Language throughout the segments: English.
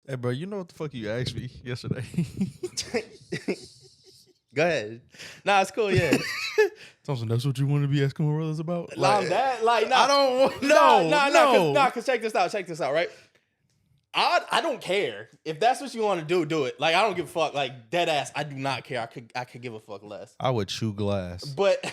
Hey, bro, you know what the fuck you asked me yesterday? Go ahead. Nah, it's cool. Yeah. Thompson, that's what you want to be asking my brothers about? Nah, that like nah. I don't want Nah, cause check this out. Check this out. Right. I don't care if that's what you want to do. Do it. Like I don't give a fuck. Like dead ass. I do not care. I could give a fuck less. I would chew glass. But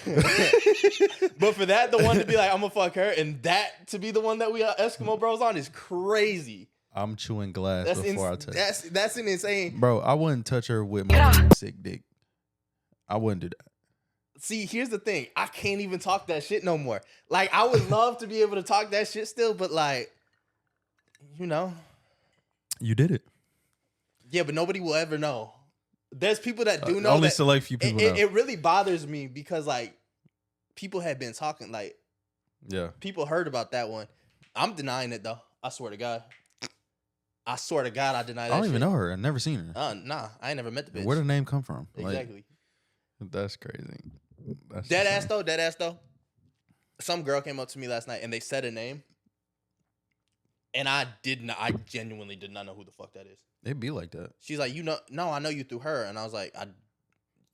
but for that, the one to be like I'm gonna fuck her, and that to be the one that we are Eskimo Bros on is crazy. I'm chewing glass before I touch. That's an insane. Bro, I wouldn't touch her with my sick dick. I wouldn't do that. See, here's the thing. I can't even talk that shit no more. Like I would love to be able to talk that shit still, but like, you know. You did it. Yeah, but nobody will ever know. There's people that do know. Only select few people know. It really bothers me because like people have been talking like, yeah, people heard about that one. I'm denying it though. I swear to God. I swear to God, I deny that. I don't even know her. I've never seen her. Nah, I ain't never met the bitch. Where did the name come from? Exactly. Like, that's crazy. That's Dead ass though. Some girl came up to me last night and they said a name. And I genuinely did not know who the fuck that is. It'd be like that. She's like, no, I know you through her. And I was like,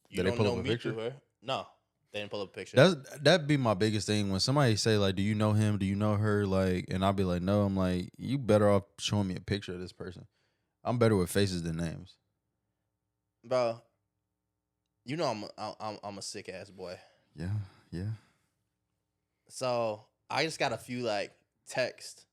you Did don't know me through her? No, they didn't pull up a picture. That'd be my biggest thing when somebody say like, do you know him? Do you know her? Like, and I'll be like, no. I'm like, you better off showing me a picture of this person. I'm better with faces than names. Bro, you know I'm a sick ass boy. Yeah. So I just got a few like texts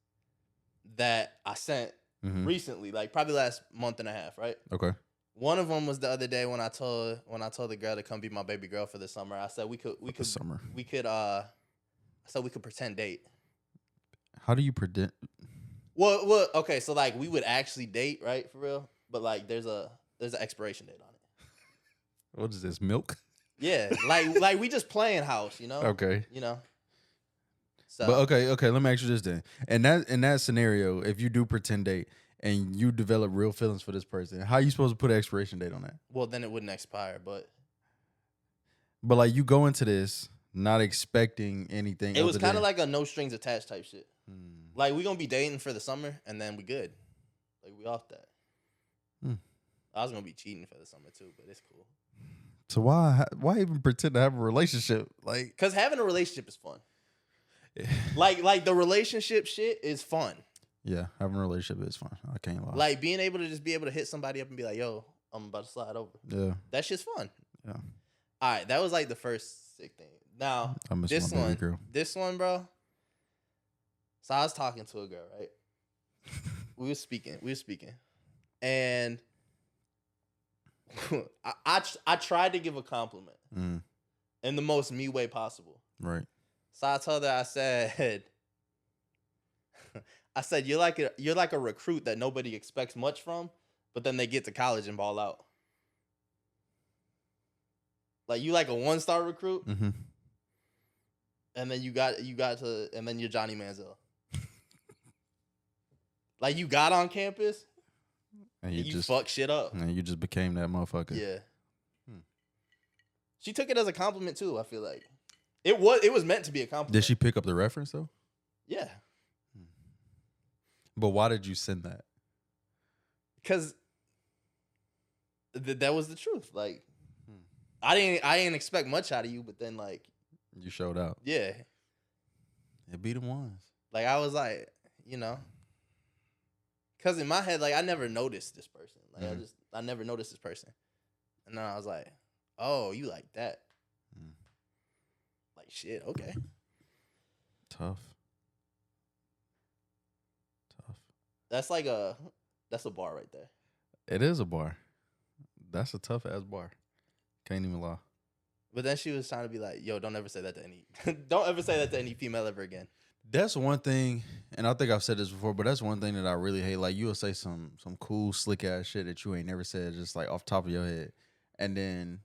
that I sent recently, like probably last month and a half, right? Okay. One of them was the other day when I told the girl to come be my baby girl for the summer. I said we could I said we could pretend date. How do you pretend? Well, okay, so like we would actually date, right, for real? But like there's an expiration date on it. What is this, milk? Yeah, like we just playing house, you know? Okay. You know. So, but okay, let me ask you this then. In that scenario, if you do pretend date and you develop real feelings for this person, how are you supposed to put an expiration date on that? Well, then it wouldn't expire, but like you go into this not expecting anything. It was kind of like a no strings attached type shit. Like we gonna be dating for the summer and then we good. Like we off that. I was gonna be cheating for the summer too, but it's cool. So why even pretend to have a relationship? Like, because having a relationship is fun. like the relationship shit is fun. Yeah, having a relationship is fun. I can't lie. Like being able to just be able to hit somebody up and be like, "Yo, I'm about to slide over." Yeah, that shit's fun. Yeah. All right, that was like the first sick thing. Now this one, bro. So I was talking to a girl, right? we were speaking, and I tried to give a compliment in the most me way possible. Right. So I told her, I said, you're like a recruit that nobody expects much from, but then they get to college and ball out. Like you like a 1-star recruit, and then you got to, and then you're Johnny Manziel. Like you got on campus, and you just fuck shit up, and you just became that motherfucker. Yeah. She took it as a compliment too. I feel like it was meant to be a compliment. Did she pick up the reference though? Yeah. But why did you send that? Because that was the truth. Like, I didn't expect much out of you, but then like you showed out. Yeah. It be the ones. Like I was like, because in my head, like I never noticed this person. Like I never noticed this person, and then I was like, oh, you like that? Like shit. Okay. Tough. That's a bar right there. It is a bar. That's a tough ass bar. Can't even lie. But then she was trying to be like, yo, don't ever say that to any female ever again. That's one thing, and I think I've said this before, but that's one thing that I really hate. Like you'll say some cool, slick ass shit that you ain't never said, just like off the top of your head, and then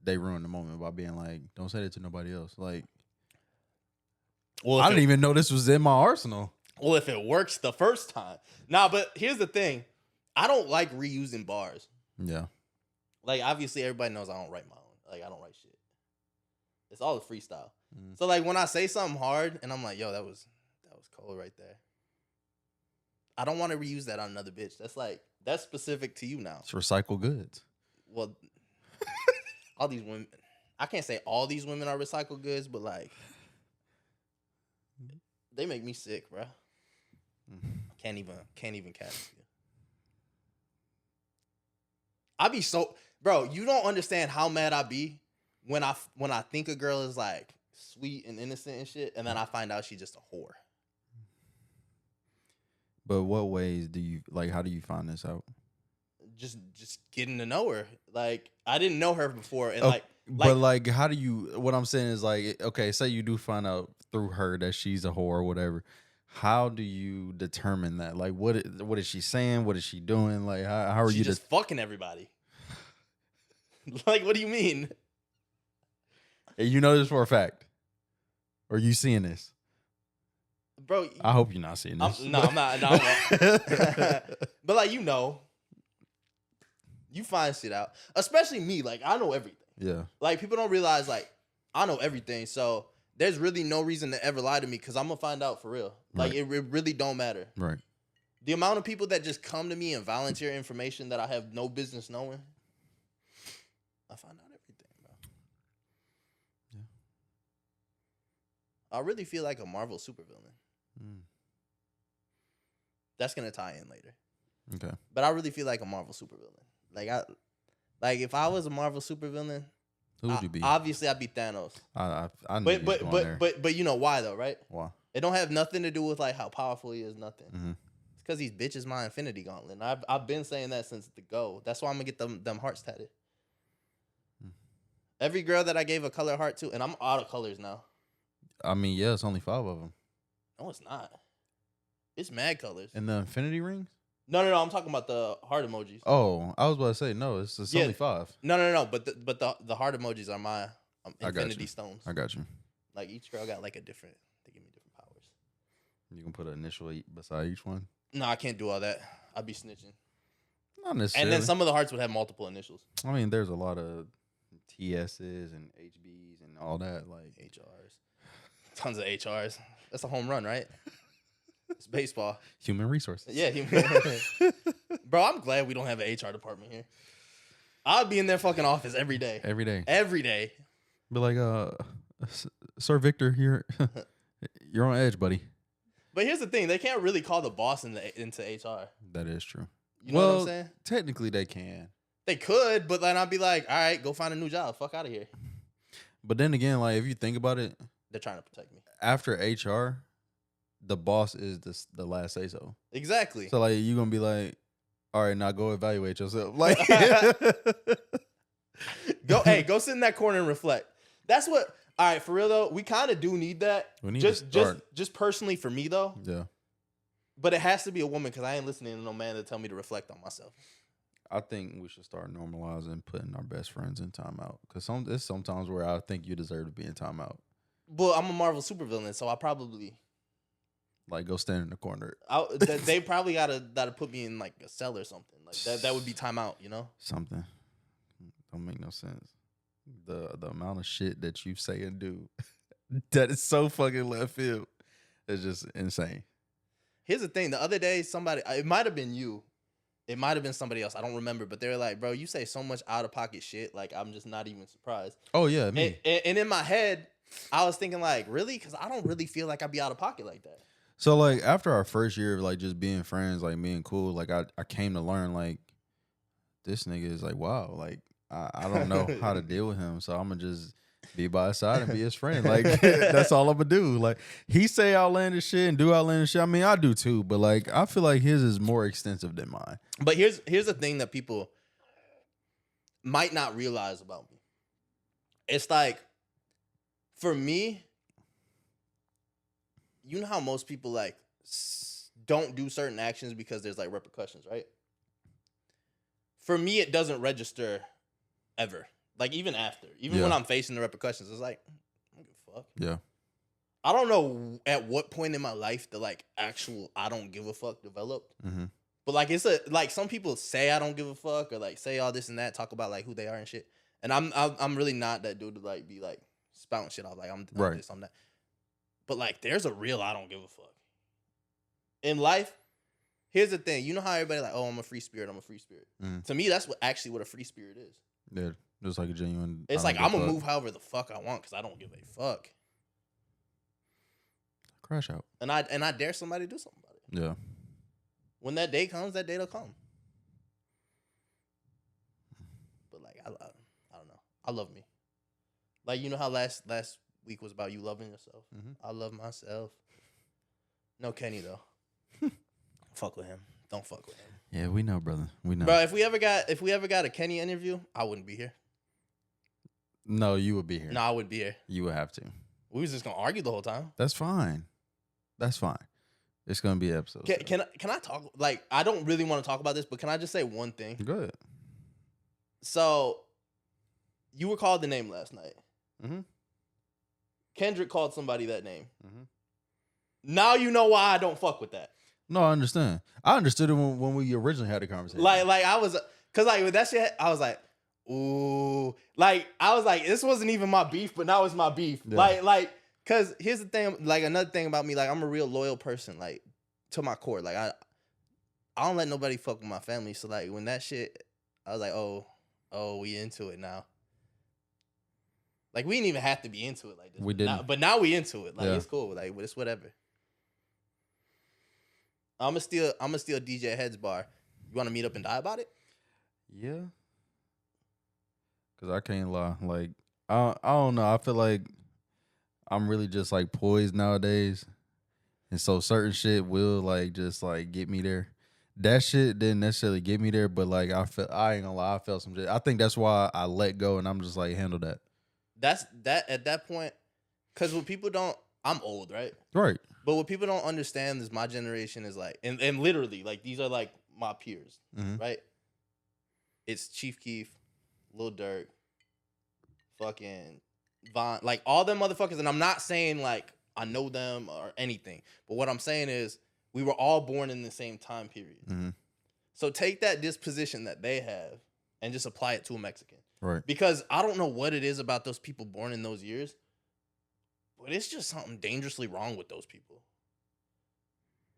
they ruin the moment by being like, don't say that to nobody else. Like, well, I didn't even know this was in my arsenal. Well, if it works the first time. Nah, but here's the thing. I don't like reusing bars. Yeah. Like, obviously, everybody knows I don't write my own. Like, I don't write shit. It's all a freestyle. So, like, when I say something hard, and I'm like, yo, that was cold right there. I don't want to reuse that on another bitch. That's specific to you now. It's recycled goods. Well, all these women, I can't say all these women are recycled goods, but like, they make me sick, bro. Can't even catch you. I be so, bro. You don't understand how mad I be when I think a girl is like sweet and innocent and shit, and then I find out she's just a whore. But what ways do you like? How do you find this out? Just getting to know her. Like, I didn't know her before, and but how do you? What I'm saying is like, okay, say you do find out through her that she's a whore or whatever. How do you determine that? Like, what is she saying? What is she doing? Like, how are you just fucking everybody? Like, what do you mean? You know this for a fact, or you seeing this? Bro, I hope you're not seeing this. I'm not. No, but like, you find shit out. Especially me. Like, I know everything. Yeah. Like, people don't realize, like, I know everything. So there's really no reason to ever lie to me because I'm gonna find out for real. Like, it really don't matter. Right. The amount of people that just come to me and volunteer information that I have no business knowing, I find out everything, bro. Yeah. I really feel like a Marvel supervillain. That's gonna tie in later. Okay. But I really feel like a Marvel supervillain. Like if I was a Marvel supervillain, who would you be? Obviously, I'd be Thanos. I knew but you know why though, right? Why? It don't have nothing to do with like how powerful he is. Nothing. Mm-hmm. It's because these bitches my Infinity Gauntlet. And I've been saying that since the go. That's why I'm gonna get them hearts tatted. Every girl that I gave a color heart to, and I'm out of colors now. I mean, yeah, it's only 5 of them. No, it's not. It's mad colors. And the infinity rings? No. I'm talking about the heart emojis. Oh, I was about to say no. It's only 5. No. But the heart emojis are my infinity stones. I got you. Like each girl got like a different. They give me different powers. You can put an initial beside each one. No, I can't do all that. I'd be snitching. Not necessarily. And then some of the hearts would have multiple initials. I mean, there's a lot of TSs and HBs and all that, like HRs. Tons of HRs. That's a home run, right? It's baseball. Human resources. Yeah, bro, I'm glad we don't have an HR department here. I'd be in their fucking office every day. Every day. Be like, Sir Victor, you're on edge, buddy. But here's the thing: they can't really call the boss into HR. That is true. You know what I'm saying? Technically, they can. They could, but then I'd be like, all right, go find a new job. Fuck out of here. But then again, like if you think about it, they're trying to protect me. After HR, the boss is the last say so. Exactly. So like you're gonna be like, all right, now go evaluate yourself. Like go sit in that corner and reflect. That's what. All right, for real though, we kind of do need that. We need just personally for me though. Yeah. But it has to be a woman because I ain't listening to no man to tell me to reflect on myself. I think we should start normalizing putting our best friends in timeout because there's sometimes where I think you deserve to be in timeout. Well, I'm a Marvel supervillain, so I probably like go stand in the corner. They probably gotta put me in like a cell or something. Like that would be timeout, you know? Something don't make no sense. The amount of shit that you say and do that is so fucking left field. It's just insane. Here's the thing: the other day, it might have been you. It might have been somebody else. I don't remember, but they were like, bro, you say so much out of pocket shit. Like, I'm just not even surprised. Oh, yeah, me. And in my head, I was thinking, like, really? Because I don't really feel like I'd be out of pocket like that. So, like, after our first year of, like, just being friends, like, being cool, like, I came to learn, like, this nigga is, like, wow. Like, I don't know how to deal with him. So, I'm going to just be by his side and be his friend. Like, that's all I'm going to do. Like, he say outlandish shit and do outlandish shit. I mean, I do too. But, like, I feel like his is more extensive than mine. But here's the thing that people might not realize about me. It's like, for me, you know how most people, like, don't do certain actions because there's, like, repercussions, right? For me, it doesn't register ever. Like, even after. Even when I'm facing the repercussions, it's like, I don't give a fuck. Yeah. I don't know at what point in my life the, like, actual I don't give a fuck developed. Mm-hmm. But, like, some people say I don't give a fuck or, like, say all this and that, talk about, like, who they are and shit. And I'm really not that dude to, like, be, like, spouting shit off. Like, I'm this, I'm that. But, like, there's a real I don't give a fuck. In life, Here's the thing. You know how everybody like, oh, I'm a free spirit. I'm a free spirit. Mm. To me, that's what a free spirit is. Yeah, it's like a genuine. It's like I'm gonna move however the fuck I want because I don't give a fuck. Crash out. And I dare somebody to do something about it. Yeah. When that day comes, that day'll come. But like I don't know. I love me. Like you know how last week was about you loving yourself. Mm-hmm. I love myself. No Kenny though. Fuck with him. Don't fuck with him. Yeah, we know, brother. We know. Bro, if we ever got a Kenny interview, I wouldn't be here. No, you would be here. No, I wouldn't be here. You would have to. We was just gonna argue the whole time. That's fine. That's fine. It's gonna be an episode. Can I talk? Like, I don't really want to talk about this, but can I just say one thing? Go ahead. So, you were called the name last night. Mm-hmm. Kendrick called somebody that name. Mm-hmm. Now you know why I don't fuck with that. No, I understand. I understood it when we originally had the conversation. Like I was, cause like with that shit, I was like, ooh, like I was like, this wasn't even my beef, but now it's my beef. Yeah. Like, cause here's the thing, like another thing about me, like I'm a real loyal person, like to my core. Like I don't let nobody fuck with my family. So like when that shit, I was like, oh, we into it now. Like we didn't even have to be into it like this. We didn't. But now we into it. Like it's cool. Like it's whatever. I'ma steal DJ Head's bar. You want to meet up and die about it? Yeah. Cause I can't lie. Like I don't know. I feel like I'm really just like poised nowadays, and so certain shit will like just like get me there. That shit didn't necessarily get me there, but like I ain't gonna lie. I felt some shit. I think that's why I let go, and I'm just like handle that. That's that at that point. Cause what people don't. I'm old, right? Right. But what people don't understand is my generation is like, and literally, like, these are like my peers, right? It's Chief Keef, Lil Durk, fucking Von, like all them motherfuckers. And I'm not saying like I know them or anything, but what I'm saying is we were all born in the same time period. Mm-hmm. So take that disposition that they have and just apply it to a Mexican. Right. Because I don't know what it is about those people born in those years, but it's just something dangerously wrong with those people.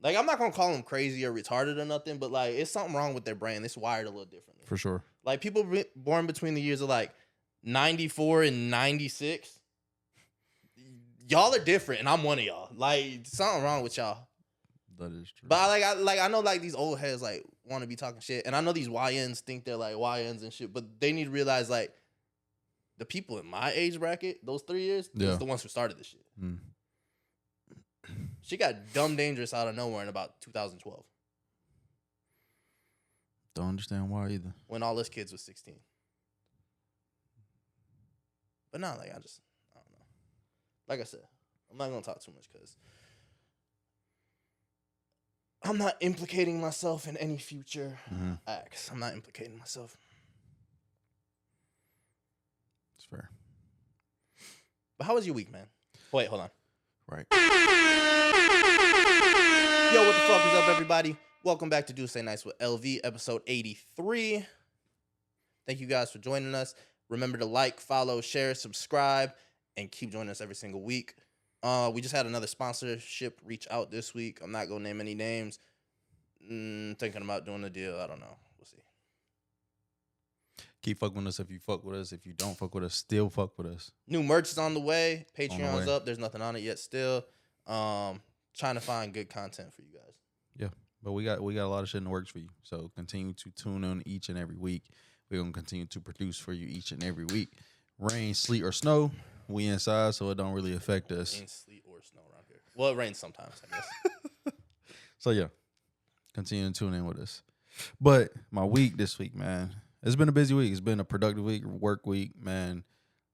Like, I'm not going to call them crazy or retarded or nothing, but, like, it's something wrong with their brain. It's wired a little differently. For sure. Like, people born between the years of, like, 94 and 96, y'all are different, and I'm one of y'all. Like, something wrong with y'all. That is true. But, I know, like, these old heads, like, want to be talking shit, and I know these YNs think they're, like, YNs and shit, but they need to realize, like, the people in my age bracket, those 3 years, is the ones who started this shit. Mm. She got dumb dangerous out of nowhere in about 2012. Don't understand why either. When all us kids was 16. But no, like I don't know. Like I said, I'm not gonna talk too much because I'm not implicating myself in any future acts. I'm not implicating myself. It's fair. But how was your week, man? Wait, hold on. Right. Yo, what the fuck is up, everybody? Welcome back to Do Say Nice with LV, episode 83. Thank you guys for joining us. Remember to like, follow, share, subscribe, and keep joining us every single week. We just had another sponsorship reach out this week. I'm not going to name any names. Thinking about doing the deal. I don't know. We'll see. Keep fucking with us if you fuck with us. If you don't fuck with us, still fuck with us. New merch is on the way. Patreon's up. There's nothing on it yet still. Trying to find good content for you guys. Yeah, but we got a lot of shit in the works for you. So continue to tune in each and every week. We're going to continue to produce for you each and every week. Rain, sleet, or snow, we inside, so it don't really affect us. Rain, sleet, or snow around here. Well, it rains sometimes, I guess. So, yeah, continue to tune in with us. But my week this week, man, it's been a busy week. It's been a productive week, work week, man.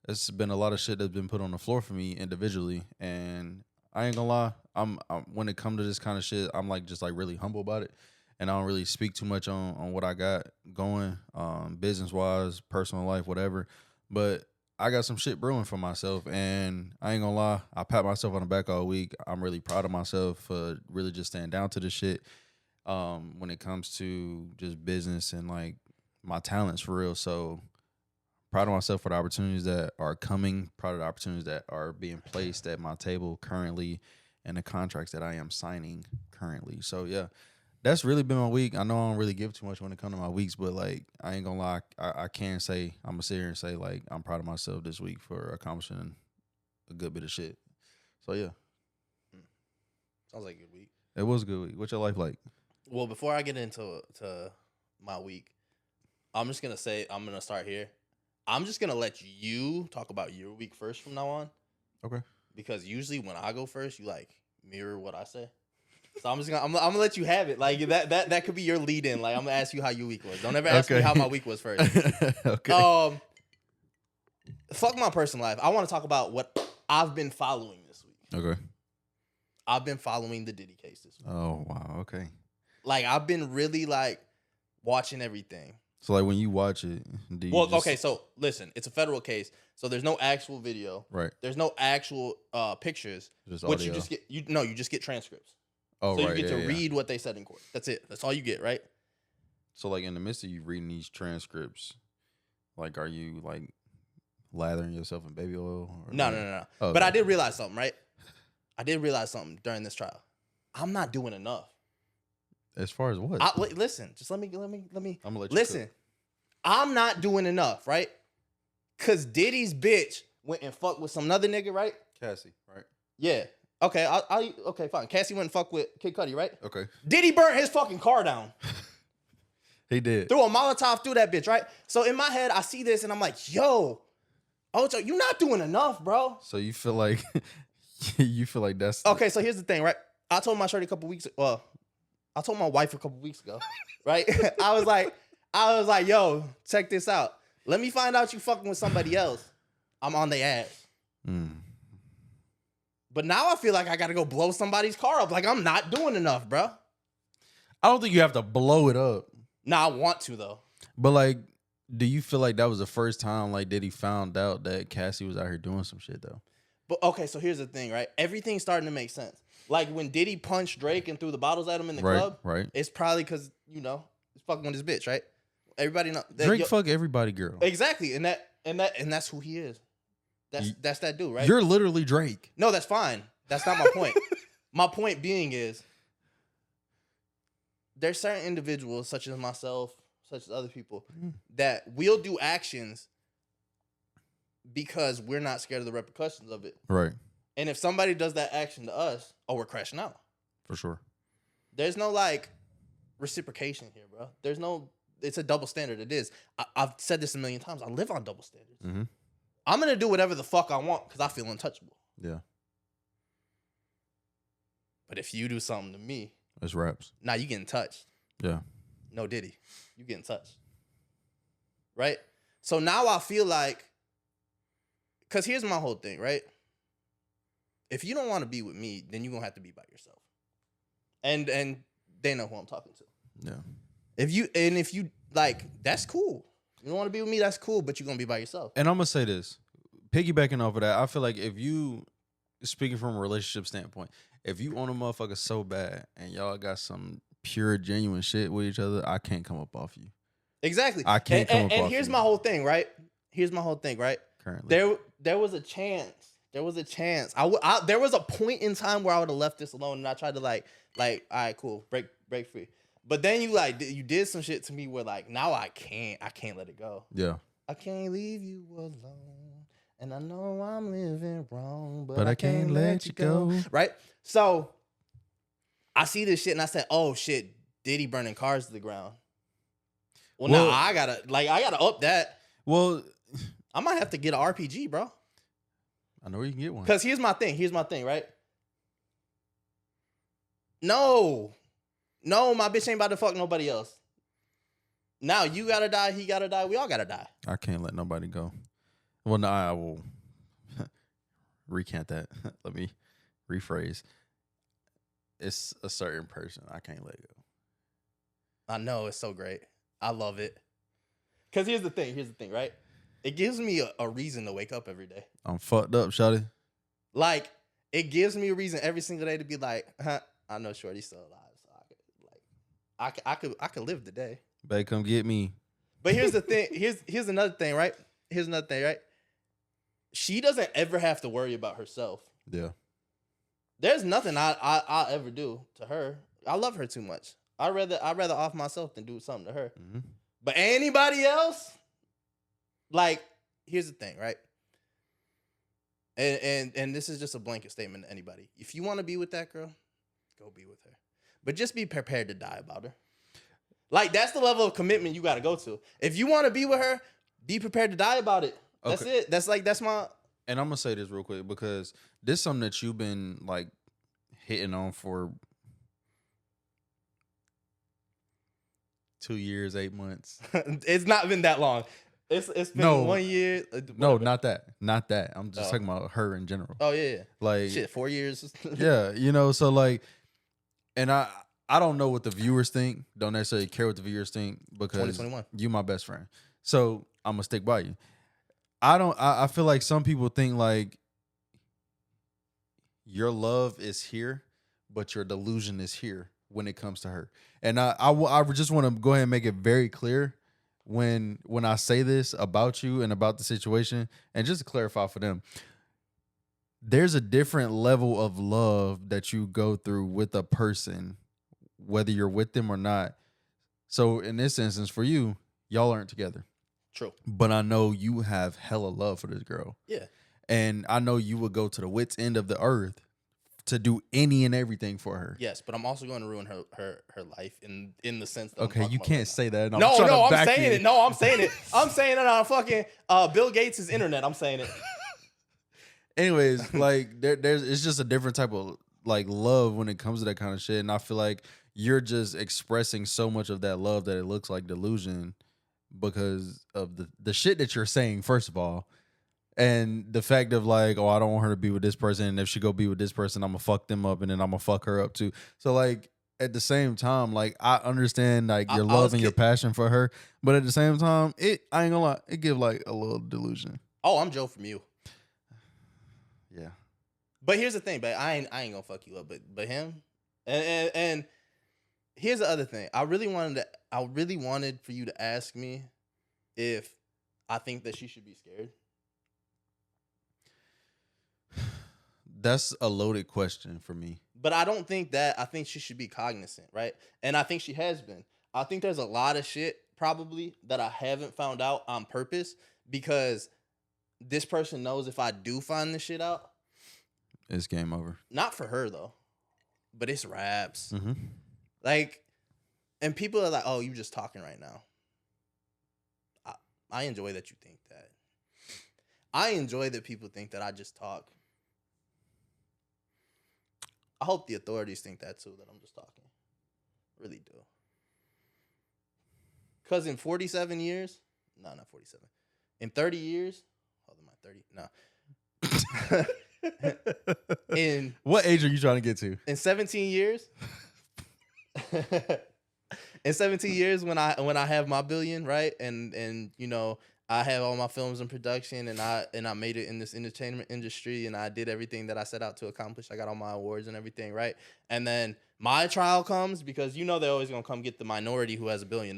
It's been a lot of shit that's been put on the floor for me individually, and I ain't gonna lie, I'm when it comes to this kind of shit, I'm like just like really humble about it, and I don't really speak too much on what I got going, business wise, personal life, whatever. But I got some shit brewing for myself, and I ain't gonna lie, I pat myself on the back all week. I'm really proud of myself for really just staying down to this shit. When it comes to just business and like my talents for real, so. Proud of myself for the opportunities that are coming, proud of the opportunities that are being placed at my table currently, and the contracts that I am signing currently. So, yeah, That's really been my week. I know I don't really give too much when it comes to my weeks, but like I ain't gonna lie, I can say I'm gonna sit here and say like I'm proud of myself this week for accomplishing a good bit of shit. So yeah, sounds like a good week. It was a good week. What's your life like? Well, before I get into my week, I'm gonna start here. I'm just gonna let you talk about your week first from now on. Okay. Because usually when I go first, you like mirror what I say. So I'm gonna let you have it. Like that could be your lead in. Like I'm gonna ask you how your week was. Don't ever ask me how my week was first. Okay. Fuck my personal life. I want to talk about what I've been following this week. Okay. I've been following the Diddy case this week. Oh wow. Okay. Like I've been really like watching everything. So like when you watch it, okay. So listen, it's a federal case, so there's no actual video. Right. There's no actual pictures. Just what audio. you just get. You just get transcripts. Oh, so right. you get to read what they said in court. That's it. That's all you get, right? So like in the midst of you reading these transcripts, like are you like lathering yourself in baby oil? No. Oh, but I did realize something, right? I did realize something during this trial. I'm not doing enough. As far as what? Listen, just let me. I'm gonna let you listen. cook. I'm not doing enough, right? Cause Diddy's bitch went and fucked with some other nigga, right? Cassie, right? Yeah. Okay. Okay. Fine. Cassie went and fucked with Kid Cudi, right? Okay. Diddy burnt his fucking car down. He did. Threw a Molotov through that bitch, right? So in my head, I see this and I'm like, yo, Ocho, you're not doing enough, bro. So you feel like that's okay. So here's the thing, right? I told my shorty I told my wife a couple weeks ago, right? I was like, yo, check this out. Let me find out you fucking with somebody else. I'm on their ass. But now I feel like I got to go blow somebody's car up. Like I'm not doing enough, bro. I don't think you have to blow it up. Nah, I want to though. But like, do you feel like that was the first time like Diddy found out that Cassie was out here doing some shit though? But okay, so here's the thing, right? Everything's starting to make sense. Like when Diddy punched Drake and threw the bottles at him in the club, right? It's probably because he's fucking with his bitch, right? Everybody know Drake fuck everybody, girl. Exactly, and that's who he is. That's that dude, right? You're literally Drake. No, that's fine. That's not my point. My point being is there's certain individuals, such as myself, such as other people, that will do actions because we're not scared of the repercussions of it. Right. And if somebody does that action to us, we're crashing out. For sure. There's no like reciprocation here, bro. It's a double standard. It is. I've said this a million times. I live on double standards. Mm-hmm. I'm going to do whatever the fuck I want because I feel untouchable. Yeah. But if you do something to me, it's raps. Nah, you getting touched. Yeah. No Diddy. You getting touched. Right? So now I feel like, because here's my whole thing, right? If you don't want to be with me, then you're going to have to be by yourself. And they know who I'm talking to. Yeah. If you like, that's cool. You don't want to be with me, that's cool, but you're going to be by yourself. And I'm going to say this. Piggybacking off of that, I feel like if you, speaking from a relationship standpoint, if you own a motherfucker so bad and y'all got some pure, genuine shit with each other, I can't come up off you. Exactly. I can't come up off you. And here's my whole thing, right? Currently. There was a chance. There was a chance. There was a point in time where I would have left this alone, and I tried to like, all right, cool, break free. But then you did some shit to me where like now I can't let it go. Yeah. I can't leave you alone, and I know I'm living wrong, but I can't let you go. Right. So I see this shit and I said, oh shit, Diddy burning cars to the ground. Well, now I gotta up that. Well, I might have to get an RPG, bro. I know where you can get one. Because here's my thing, right? No, my bitch ain't about to fuck nobody else. Now you gotta die, he gotta die, we all gotta die. I can't let nobody go. Well, no, I will recant that. Let me rephrase. It's a certain person I can't let go. I know, it's so great. I love it. Because here's the thing, right? It gives me a reason to wake up every day. I'm fucked up, shawty. Like, it gives me a reason every single day to be like, I know Shorty's still alive, so I could live the day. Babe, come get me. But here's the thing. Here's another thing, right? She doesn't ever have to worry about herself. Yeah. There's nothing I'll ever do to her. I love her too much. I'd rather off myself than do something to her. Mm-hmm. But anybody else, like, here's the thing, right? And this is just a blanket statement to anybody. If you want to be with that girl, go be with her. But just be prepared to die about her. Like, that's the level of commitment you got to go to. If you want to be with her, be prepared to die about it. That's it. That's my... And I'm going to say this real quick because this is something that you've been, like, hitting on for 2 years, 8 months. It's not been that long. It's been 1 year. No, not that. I'm just talking about her in general. Oh, yeah. Like, shit, 4 years. Yeah, you know, so, like, and I don't know what the viewers think. Don't necessarily care what the viewers think because 2021. You my best friend. So I'm going to stick by you. I feel like some people think like your love is here, but your delusion is here when it comes to her. And I just want to go ahead and make it very clear when I say this about you and about the situation, and just to clarify for them, there's a different level of love that you go through with a person, whether you're with them or not. So in this instance, for you, y'all aren't together. True. But I know you have hella love for this girl. Yeah. And I know you would go to the wit's end of the earth to do any and everything for her. Yes, but I'm also going to ruin her life in the sense that okay, you can't say that. No, I'm saying it. No, I'm saying it. I'm saying it on fucking Bill Gates' internet. I'm saying it. Anyways, like there's it's just a different type of like love when it comes to that kind of shit. And I feel like you're just expressing so much of that love that it looks like delusion because of the shit that you're saying, first of all. And the fact of like, oh, I don't want her to be with this person. And if she go be with this person, I'm going to fuck them up. And then I'm going to fuck her up too. So like at the same time, like I understand like your love and your passion for her. But at the same time, I ain't going to lie, it give like a little delusion. Oh, I'm Joe from you. Yeah. But here's the thing, but I ain't going to fuck you up. But him. And here's the other thing. I really wanted for you to ask me if I think that she should be scared. That's a loaded question for me. But I don't think that. I think she should be cognizant, right? And I think she has been. I think there's a lot of shit probably that I haven't found out on purpose because this person knows if I do find this shit out, it's game over. Not for her though, but it's raps. Mm-hmm. Like, and people are like, "Oh, you just talking right now." I enjoy that you think that. I enjoy that people think that I just talk. I hope the authorities think that too, that I'm just talking. Really do. Because in 47 years, no, not 47. In 30 years, hold on, my 30, no. In what age are you trying to get to? In 17 years, in 17 years when I have my billion, right, and you know I have all my films in production, and I made it in this entertainment industry, and I did everything that I set out to accomplish. I got all my awards and everything, right? And then my trial comes because you know they're always gonna come get the minority who has $1 billion,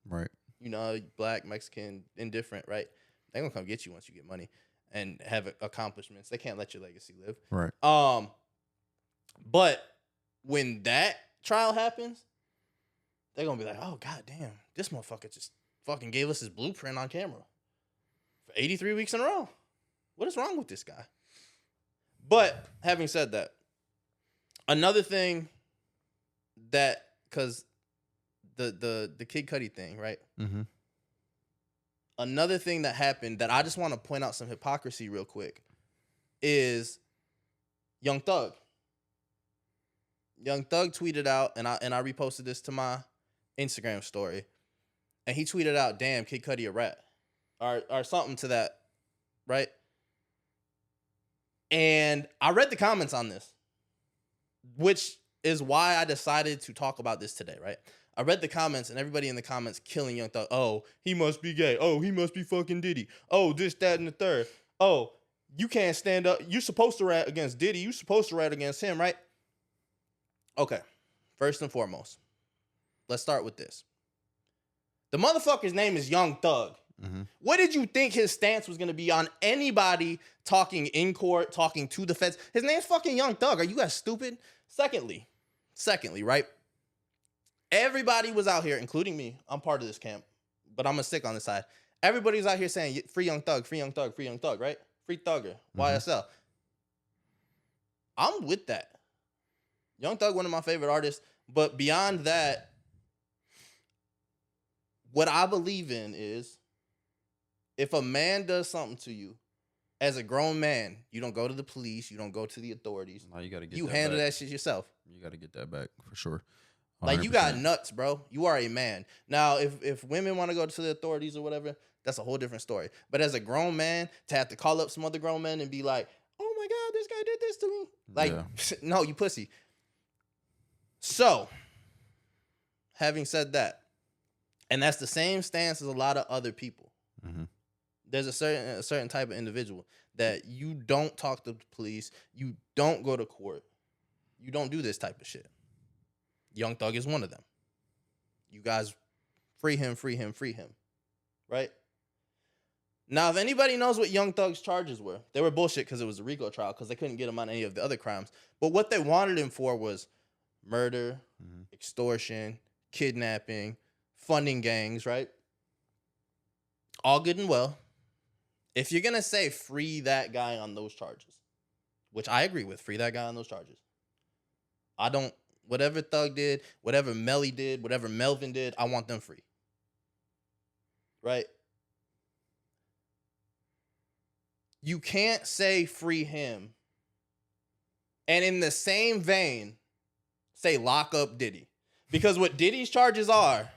right? You know, black, Mexican, indifferent, right? They're gonna come get you once you get money and have accomplishments. They can't let your legacy live, right? But when that trial happens, they're gonna be like, oh god damn, this motherfucker just fucking gave us his blueprint on camera for 83 weeks in a row. What is wrong with this guy? But having said that, another thing that, because the Kid Cudi thing, right? Mm-hmm. Another thing that happened that I just want to point out some hypocrisy real quick is Young Thug. Young Thug tweeted out, and I reposted this to my Instagram story. And he tweeted out, damn, Kid Cudi a rat. Or something to that, right? And I read the comments on this, which is why I decided to talk about this today, right? I read the comments, and everybody in the comments killing Young Thug. Oh, he must be gay. Oh, he must be fucking Diddy. Oh, this, that, and the third. Oh, you can't stand up. You're supposed to rat against Diddy. You're supposed to rat against him, right? Okay, first and foremost, let's start with this. The motherfucker's name is Young Thug. Mm-hmm. What did you think his stance was going to be on anybody talking in court, talking to the feds? His name's fucking Young Thug. Are you guys stupid? Secondly, right? Everybody was out here, including me. I'm part of this camp, but I'm going to stick on this side. Everybody was out here saying, free Young Thug, free Young Thug, free Young Thug, right? Free Thugger, YSL. I'm with that. Young Thug, one of my favorite artists. But beyond that, what I believe in is if a man does something to you, as a grown man, you don't go to the police, you don't go to the authorities. No, you got to get you handle that shit yourself. You got to get that back for sure. 100%. Like, you got nuts, bro. You are a man. Now, if women want to go to the authorities or whatever, that's a whole different story. But as a grown man, to have to call up some other grown men and be like, oh my God, this guy did this to me. Like, no, you pussy. So, having said that, and that's the same stance as a lot of other people. There's a certain type of individual that you don't talk to the police, you don't go to court, you don't do this type of shit. Young Thug is one of them. You guys free him, free him, free him. Right? Now, if anybody knows what Young Thug's charges were, they were bullshit because it was a RICO trial because they couldn't get him on any of the other crimes. But what they wanted him for was murder, extortion, kidnapping, funding gangs, right? All good and well. If you're going to say free that guy on those charges, which I agree with, free that guy on those charges. Whatever Thug did, whatever Melly did, whatever Melvin did, I want them free. Right? You can't say free him and in the same vein say lock up Diddy. Because what Diddy's charges are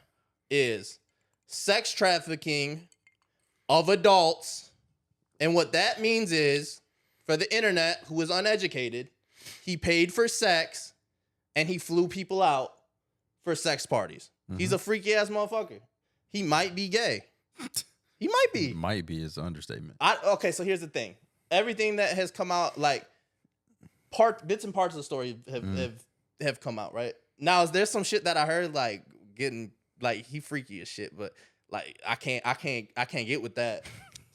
is sex trafficking of adults. And what that means is, for the internet who is uneducated, he paid for sex and he flew people out for sex parties. He's a freaky ass motherfucker. He might be gay. He might be. Might be is an understatement. Okay, so here's the thing. Everything that has come out, like bits and parts of the story have come out, right? Now, there's some shit that I heard, like getting like he freaky as shit, but like I can't get with that.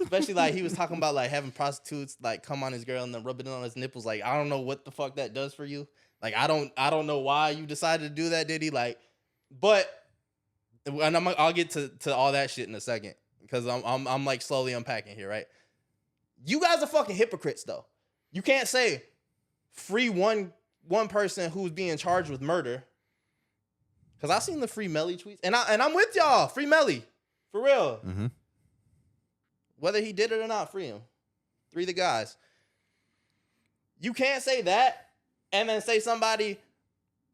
Especially like he was talking about like having prostitutes like come on his girl and then rub it on his nipples. Like, I don't know what the fuck that does for you. Like, I don't know why you decided to do that, Diddy. Like, but and I'll get to all that shit in a second because I'm like slowly unpacking here, right? You guys are fucking hypocrites though. You can't say free one person who's being charged with murder. Cause I seen the free Melly tweets and I'm with y'all. Free Melly, for real. Whether he did it or not, free him. Free the guys. You can't say that and then say somebody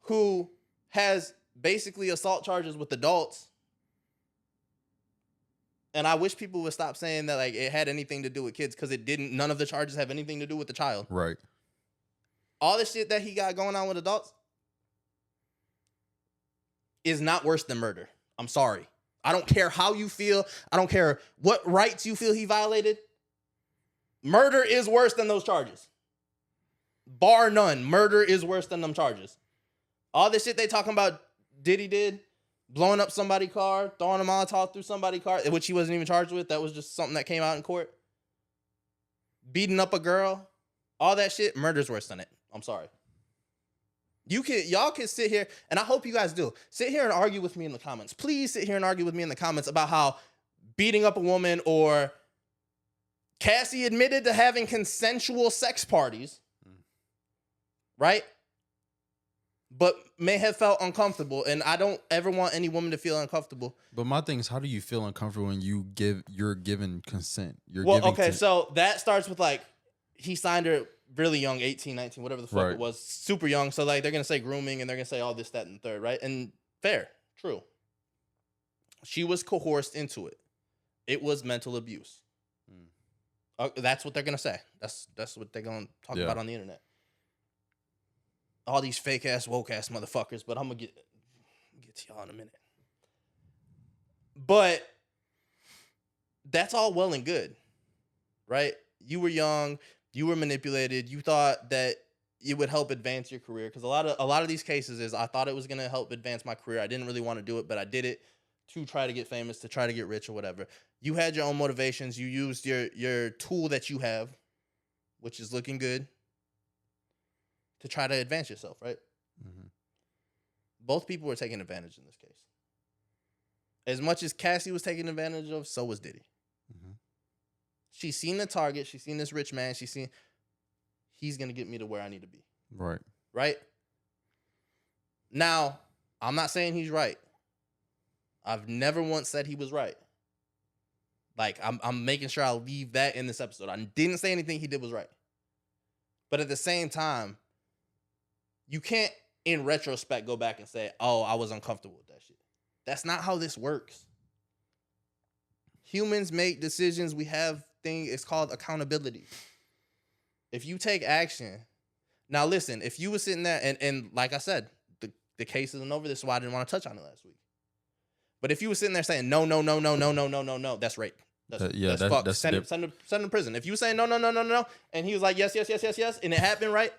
who has basically assault charges with adults. And I wish people would stop saying that like it had anything to do with kids because it didn't. None of the charges have anything to do with the child. Right. All the shit that he got going on with adults is not worse than murder. I'm sorry. I don't care how you feel. I don't care what rights you feel he violated. Murder is worse than those charges. Bar none. Murder is worse than them charges. All this shit they talking about Diddy did, blowing up somebody's car, throwing a Molotov through somebody's car, which he wasn't even charged with. That was just something that came out in court. Beating up a girl. All that shit, murder's worse than it. I'm sorry. Y'all can sit here, and I hope you guys do. Sit here and argue with me in the comments. Please sit here and argue with me in the comments about how beating up a woman or Cassie admitted to having consensual sex parties, right? But may have felt uncomfortable, and I don't ever want any woman to feel uncomfortable. But my thing is, how do you feel uncomfortable when you're given consent? So that starts with like he signed her really young, 18, 19, whatever the fuck it was, super young. So like they're gonna say grooming and they're gonna say all this, that, and the third, right? And fair, true. She was coerced into it. It was mental abuse. That's what they're gonna say. That's what they're gonna talk about on the internet. All these fake ass, woke ass motherfuckers, but I'm gonna get to y'all in a minute. But that's all well and good, right? You were young. You were manipulated. You thought that it would help advance your career because a lot of these cases is I thought it was gonna help advance my career. I didn't really want to do it, but I did it to try to get famous, to try to get rich or whatever. You had your own motivations. You used your tool that you have, which is looking good, to try to advance yourself, right? both people were taking advantage in this case. As much as Cassie was taken advantage of, so was Diddy. Mm-hmm. She's seen the target. She's seen this rich man. She's seen, he's going to get me to where I need to be. Right. Right? Now, I'm not saying he's right. I've never once said he was right. Like, I'm making sure I leave that in this episode. I didn't say anything he did was right. But at the same time, you can't, in retrospect, go back and say, oh, I was uncomfortable with that shit. That's not how this works. Humans make decisions. We have things, it's called accountability. If you take action, now listen, if you were sitting there, and like I said, the case isn't over. This is why I didn't want to touch on it last week. But if you were sitting there saying, no, that's rape. That's fuck. Send him to prison. If you were saying, no, and he was like, yes, and it happened, right?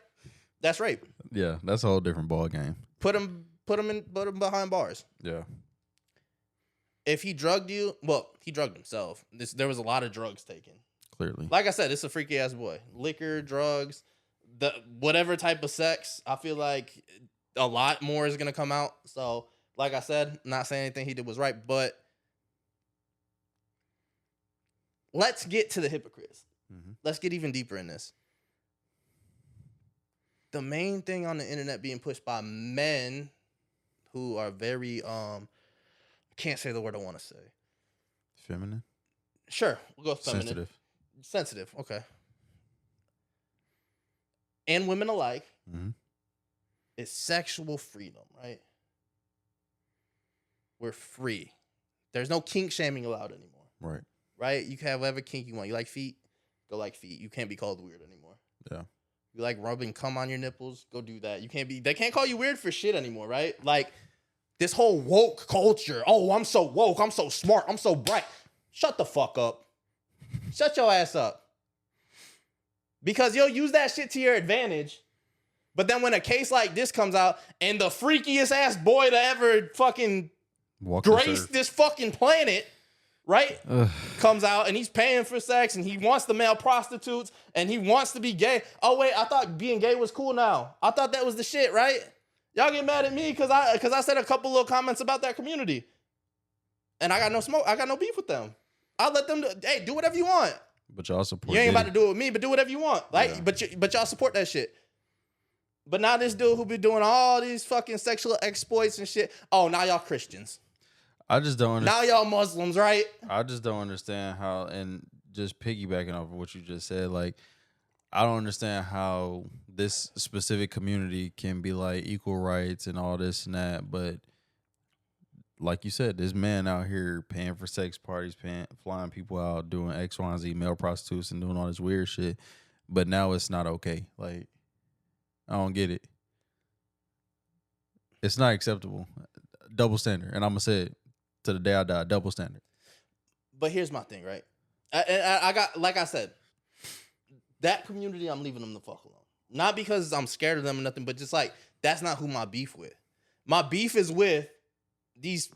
That's rape. Yeah, that's a whole different ball game. Put him behind bars. Yeah. If he drugged you, well, he drugged himself. There was a lot of drugs taken. Clearly. Like I said, it's a freaky ass boy. Liquor, drugs, whatever type of sex. I feel like a lot more is gonna come out. So, like I said, not saying anything he did was right, but let's get to the hypocrites. Mm-hmm. Let's get even deeper in this. The main thing on the internet being pushed by men who are very I can't say the word I want to say. Feminine? Sure, we'll go feminine. Sensitive, okay. And women alike. Mm-hmm. It's sexual freedom, right? We're free. There's no kink shaming allowed anymore. Right. Right? You can have whatever kink you want. You like feet? Go like feet. You can't be called weird anymore. Yeah. You like rubbing cum on your nipples? Go do that. They can't call you weird for shit anymore, right? Like, this whole woke culture. Oh, I'm so woke. I'm so smart. I'm so bright. Shut the fuck up. Shut your ass up. Because you'll use that shit to your advantage. But then when a case like this comes out and the freakiest ass boy to ever fucking grace this fucking planet, right? Comes out and he's paying for sex and he wants the male prostitutes and he wants to be gay. Oh, wait, I thought being gay was cool now. I thought that was the shit, right? Y'all get mad at me because I said a couple little comments about that community. And I got no smoke. I got no beef with them. I'll let them do whatever you want. But y'all support. You ain't about to do it with me, but do whatever you want. Like, yeah. But y'all support that shit. But now this dude who be doing all these fucking sexual exploits and shit. Oh, now y'all Christians. I just don't understand. Now y'all Muslims, right? I just don't understand how, and just piggybacking off of what you just said, like, I don't understand how this specific community can be like equal rights and all this and that, but like you said, this man out here paying for sex parties, flying people out, doing X, Y, and Z, male prostitutes, and doing all this weird shit, but now it's not okay. Like, I don't get it. It's not acceptable. Double standard, and I'm gonna say it to the day I die. Double standard. But here's my thing, right? I got, like I said, that community, I'm leaving them the fuck alone. Not because I'm scared of them or nothing, but just like, that's not who my beef with. My beef is with these.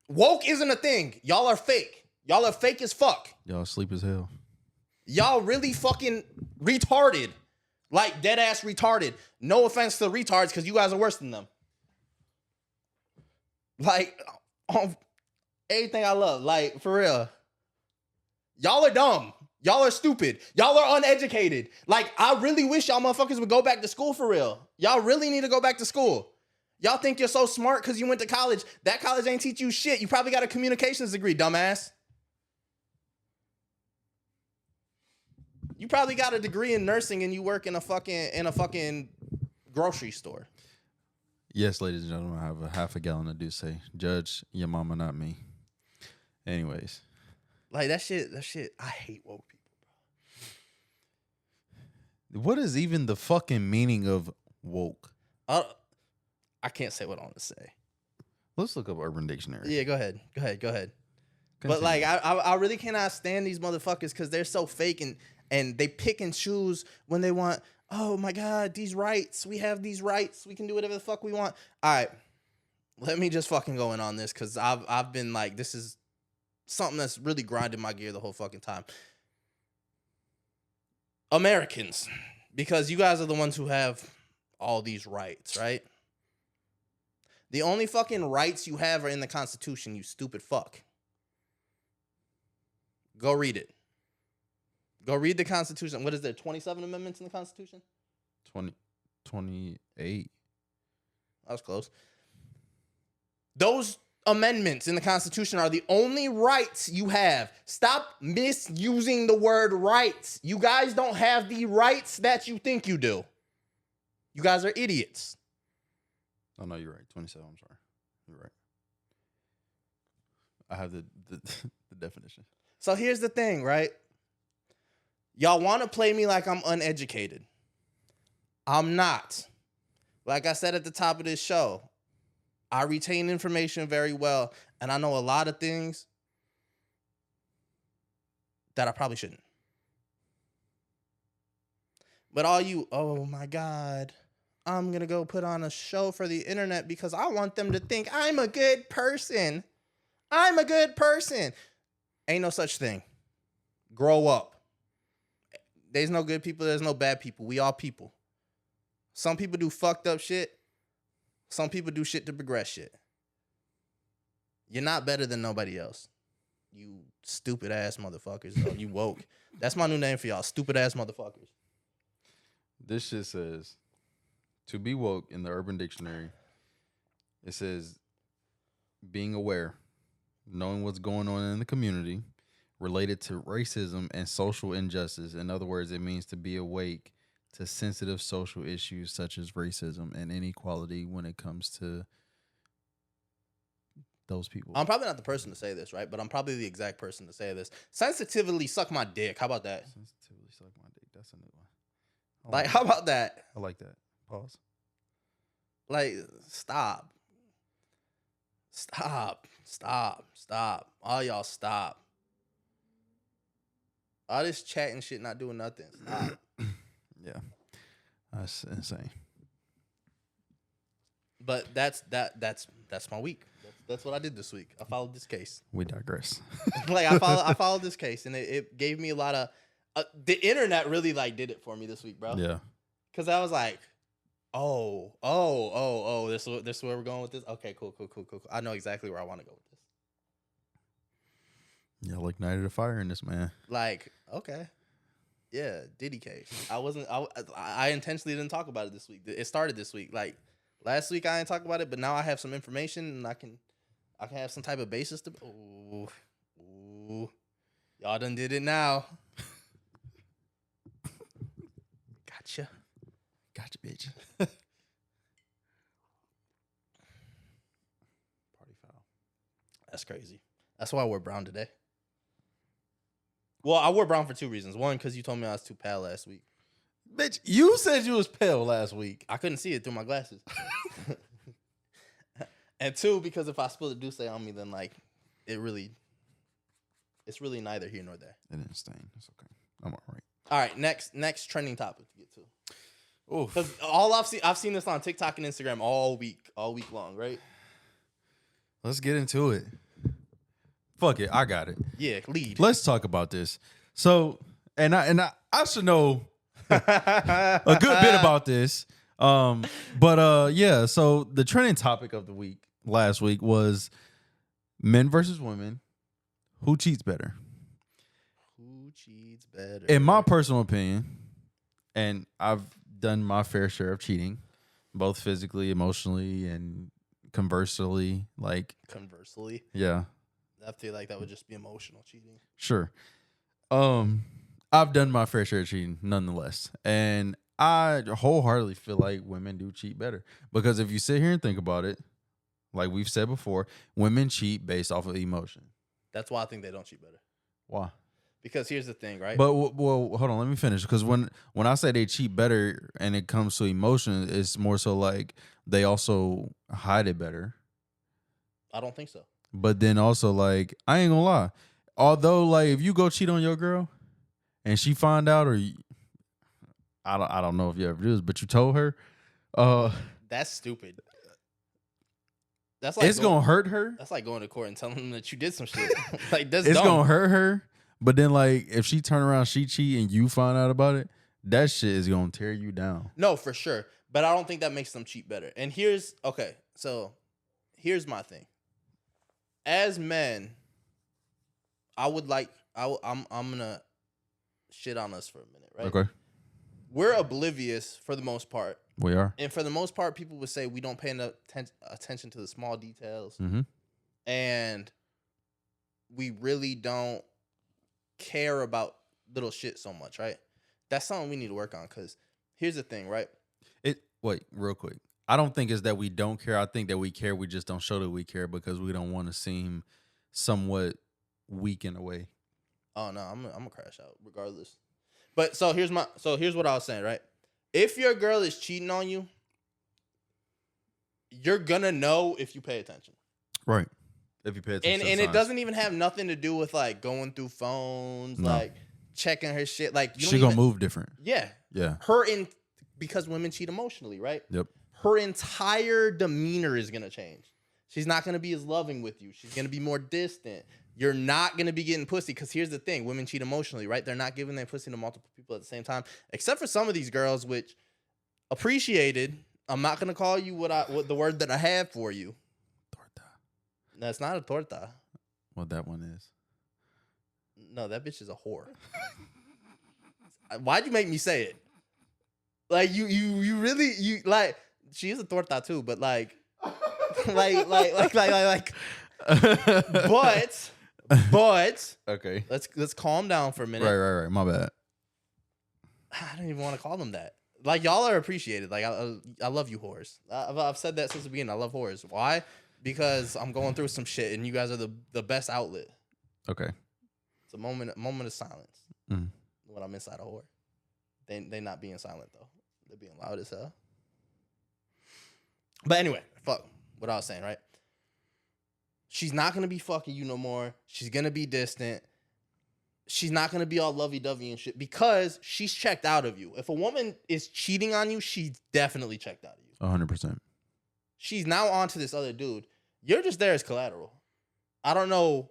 Woke isn't a thing. Y'all are fake. Y'all are fake as fuck. Y'all sleep as hell. Y'all really fucking retarded. Like, dead ass retarded. No offense to the retards, because you guys are worse than them. Like, everything I love. Like, for real. Y'all are dumb. Y'all are stupid. Y'all are uneducated. Like, I really wish y'all motherfuckers would go back to school for real. Y'all really need to go back to school. Y'all think you're so smart because you went to college. That college ain't teach you shit. You probably got a communications degree, dumbass. You probably got a degree in nursing and you work in a fucking grocery store. Yes, ladies and gentlemen, I have a half a gallon of Douce. Judge your mama, not me. Anyways. Like, that shit, I hate woke people, bro. What is even the fucking meaning of woke? I can't say what I want to say. Let's look up Urban Dictionary. Yeah, go ahead. Continue. But, like, I really cannot stand these motherfuckers because they're so fake and they pick and choose when they want, oh, my God, these rights. We have these rights. We can do whatever the fuck we want. All right. Let me just fucking go in on this because I've been like, this is something that's really grinding my gear the whole fucking time. Americans, because you guys are the ones who have all these rights, right? The only fucking rights you have are in the Constitution, you stupid fuck. Go read it. Go read the Constitution. What is there, 27 amendments in the Constitution? 28. That was close. Those amendments in the Constitution are the only rights you have. Stop misusing the word rights. You guys don't have the rights that you think you do. You guys are idiots. Oh, no, you're right. 27, I'm sorry. You're right. I have the definition. So here's the thing, right? Y'all want to play me like I'm uneducated. I'm not. Like I said at the top of this show, I retain information very well, and I know a lot of things that I probably shouldn't. But all you, oh my God, I'm going to go put on a show for the internet because I want them to think I'm a good person. I'm a good person. Ain't no such thing. Grow up. There's no good people. There's no bad people. We all people. Some people do fucked up shit. Some people do shit to progress shit. You're not better than nobody else. You stupid ass motherfuckers. Though. You woke. That's my new name for y'all. Stupid ass motherfuckers. This shit says, to be woke in the Urban Dictionary, it says being aware, knowing what's going on in the community related to racism and social injustice. In other words, it means to be awake to sensitive social issues such as racism and inequality when it comes to those people. I'm probably not the person to say this, right? But I'm probably the exact person to say this. Sensitively suck my dick. How about that? Sensitively suck my dick. That's a new one. Like, how about that? I like that. Pause. Like, stop. Stop. Stop. Stop. All y'all stop. All this chatting shit not doing nothing. Stop. Yeah. That's insane. But that's my week. That's what I did this week. I followed this case. We digress. Like I followed this case, and it gave me a lot of the internet really like did it for me this week, bro. Yeah. Cause I was like, oh, this is where we're going with this. Okay, cool. I know exactly where I want to go with this. Yeah, like ignited a fire in this, man. Like, okay. Yeah, Diddy case. I intentionally didn't talk about it this week. It started this week. Like last week I didn't talk about it, but now I have some information and I can have some type of basis to. Ooh, y'all done did it now. Gotcha, bitch. Party foul. That's crazy. That's why I wore brown today. Well, I wore brown for two reasons. One, because you told me I was too pale last week. Bitch, you said you was pale last week. I couldn't see it through my glasses. And two, because if I spill the Douce on me, then like it's really neither here nor there. It didn't stain. It's okay. I'm all right. All right, next trending topic to get to. Because all I've seen this on TikTok and Instagram all week long, right? Let's get into it. Fuck it, I got it. Yeah, lead. Let's talk about this. So, and I should know a good bit about this. Yeah. So the trending topic of the week last week was men versus women. Who cheats better? Who cheats better? In my personal opinion, and I've done my fair share of cheating, both physically, emotionally, and conversely. Conversely? Yeah. I feel like that would just be emotional cheating. Sure. I've done my fair share of cheating nonetheless. And I wholeheartedly feel like women do cheat better. Because if you sit here and think about it, like we've said before, women cheat based off of emotion. That's why I think they don't cheat better. Why? Because here's the thing, right? But well, hold on, let me finish. Because when I say they cheat better and it comes to emotion, it's more so like they also hide it better. I don't think so. But then also, like, I ain't gonna lie. Although, like, if you go cheat on your girl and she find out, or I don't know if you ever do this, but you told her, that's stupid. That's like it's gonna hurt her. That's like going to court and telling them that you did some shit. Like that's it's dumb. Gonna hurt her. But then, like, if she turn around, she cheat, and you find out about it, that shit is gonna tear you down. No, for sure. But I don't think that makes them cheat better. And here's okay. So here's my thing. As men, I'm gonna shit on us for a minute, right? Okay. We're oblivious for the most part. We are. And for the most part, people would say we don't pay enough attention to the small details. Mm-hmm. And we really don't care about little shit so much, right? That's something we need to work on, because here's the thing, right? Wait, real quick. I don't think it's that we don't care. I think that we care. We just don't show that we care because we don't want to seem somewhat weak in a way. Oh no, I'm gonna crash out regardless. But so here's what I was saying, right? If your girl is cheating on you, you're gonna know if you pay attention. Right. If you pay attention. And it doesn't even have nothing to do with like going through phones, like checking her shit. Like she gonna move different. Yeah. Yeah. Because women cheat emotionally, right? Yep. Her entire demeanor is gonna change. She's not gonna be as loving with you. She's gonna be more distant. You're not gonna be getting pussy, because here's the thing: women cheat emotionally, right? They're not giving their pussy to multiple people at the same time, except for some of these girls, which appreciated. I'm not gonna call you what the word that I have for you. Torta. That's not a torta. What that one is? No, that bitch is a whore. Why'd you make me say it? Like you really like, she is a torta too, but like but okay. Let's calm down for a minute. Right. My bad. I don't even want to call them that. Like, y'all are appreciated. Like, I love you whores. I've said that since the beginning. I love whores. Why? Because I'm going through some shit, and you guys are the best outlet. Okay. It's a moment of silence when I'm inside a whore. They not being silent though. They're being loud as hell. But anyway, fuck what I was saying, right? She's not gonna be fucking you no more. She's gonna be distant. She's not gonna be all lovey-dovey and shit, because she's checked out of you. If a woman is cheating on you, she's definitely checked out of you. 100%. She's now on to this other dude. You're just there as collateral. I don't know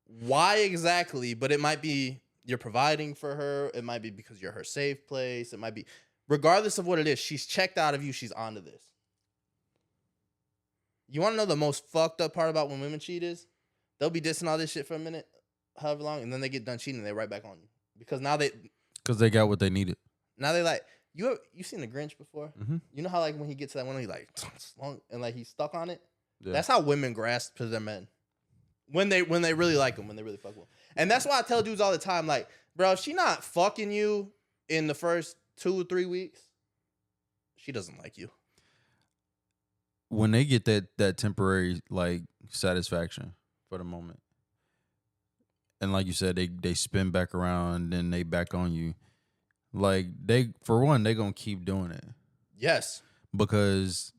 why exactly, but it might be you're providing for her. It might be because you're her safe place. It might be, regardless of what it is, she's checked out of you. She's onto this. You want to know the most fucked up part about when women cheat is? They'll be dissing all this shit for a minute, however long, and then they get done cheating and they're right back on you. Because they got what they needed. Now they like, you seen The Grinch before? Mm-hmm. You know how like when he gets to that one, he like, and like he's stuck on it? Yeah. That's how women grasp to their men. When they really like them, when they really fuck with them. And that's why I tell dudes all the time, like, bro, if she not fucking you in the first 2 or 3 weeks, she doesn't like you. When they get that temporary like satisfaction for the moment, and like you said, they spin back around, then they back on you. Like they gonna keep doing it. Yes. Because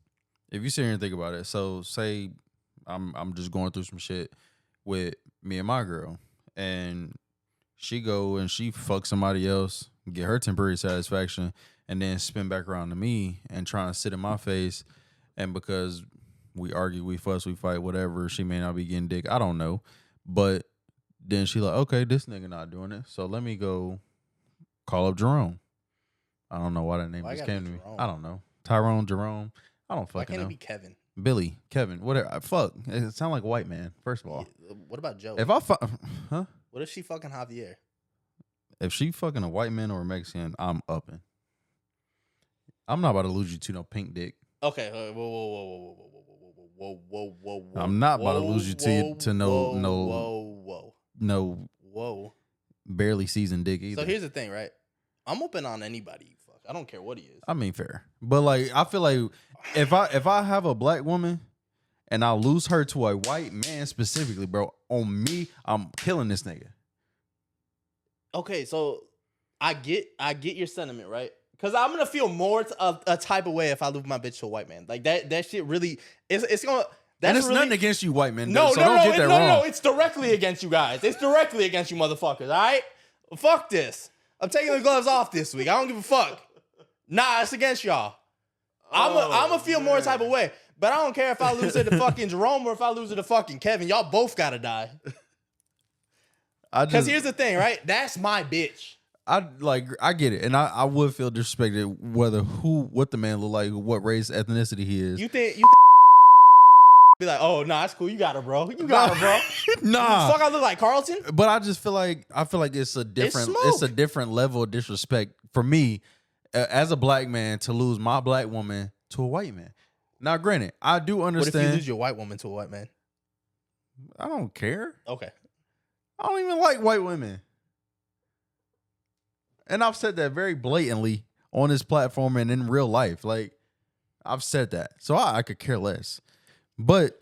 if you sit here and think about it, so say I'm just going through some shit with me and my girl, and she go and she fuck somebody else, get her temporary satisfaction, and then spin back around to me and try and sit in my face. And because we argue, we fuss, we fight, whatever, she may not be getting dick. I don't know. But then she like, okay, this nigga not doing it. So let me go call up Jerome. I don't know why that name just came to me. I don't know. Tyrone, Jerome. I don't fucking know. Why can't it be Kevin? Billy, Kevin, whatever. Fuck. It sound like a white man, first of all. What about Joe? If huh? What if she fucking Javier? If she fucking a white man or a Mexican, I'm upping. I'm not about to lose you to no pink dick. Okay, whoa. I'm not about to lose you to no barely seasoned dick either. So here's the thing, right? I'm open on anybody you fuck. I don't care what he is. I mean, fair. But like, I feel like if I have a black woman and I lose her to a white man specifically, bro, on me, I'm killing this nigga. Okay, so I get your sentiment, right? Because I'm gonna feel more a type of way if I lose my bitch to a white man. Like that shit really it's gonna. That's and it's really, nothing against you, white men. No, so don't get that wrong. No, it's directly against you guys. It's directly against you, motherfuckers. All right, fuck this. I'm taking the gloves off this week. I don't give a fuck. Nah, it's against y'all. I'm gonna feel more type of way. But I don't care if I lose it to fucking Jerome or if I lose it to fucking Kevin. Y'all both gotta die. Because here's the thing, right? That's my bitch. I get it, and I would feel disrespected what the man look like, what race, ethnicity he is. You think Be like, oh, nah, it's cool. You got her, bro. You got her, bro. Nah. Fuck, I look like Carlton. But I just feel like it's a different level of disrespect for me as a black man to lose my black woman to a white man. Now, granted, I do understand. What if you lose your white woman to a white man? I don't care. Okay. I don't even like white women. And I've said that very blatantly on this platform and in real life. Like, I've said that. So I could care less. But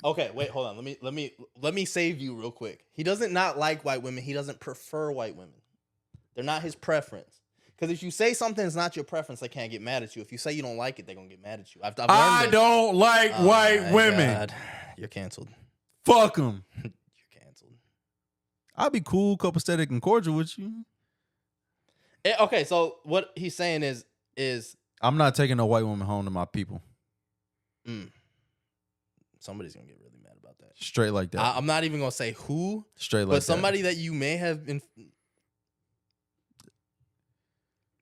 okay, wait, hold on. Let me save you real quick. He doesn't not like white women. He doesn't prefer white women. They're not his preference. Because if you say something's not your preference, they can't get mad at you. If you say you don't like it, they're gonna get mad at you. I've learned I don't like white women. God. You're canceled. Fuck them. You're canceled. I'll be cool, copacetic, and cordial with you. Okay, so what he's saying is I'm not taking a white woman home to my people. Somebody's gonna get really mad about that. Straight like that. I'm not even gonna say who. Straight like that. But somebody that you may have been.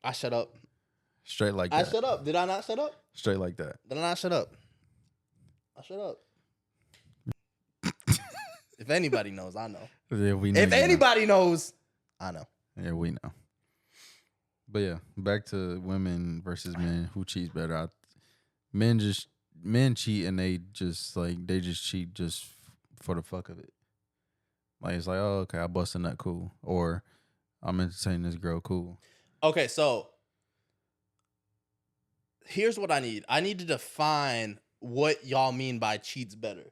I shut up. Straight like that. I shut up. Did I not shut up? Straight like that. Did I not shut up? I shut up. If anybody knows, I know. Yeah, we know. If anybody knows, I know. Yeah, we know. But yeah, back to women versus men. Who cheats better? Men cheat and they just cheat just for the fuck of it. Like, it's like, oh, okay, I bust a nut, cool. Or I'm entertaining this girl, cool. Okay, so here's what I need. I need to define what y'all mean by cheats better.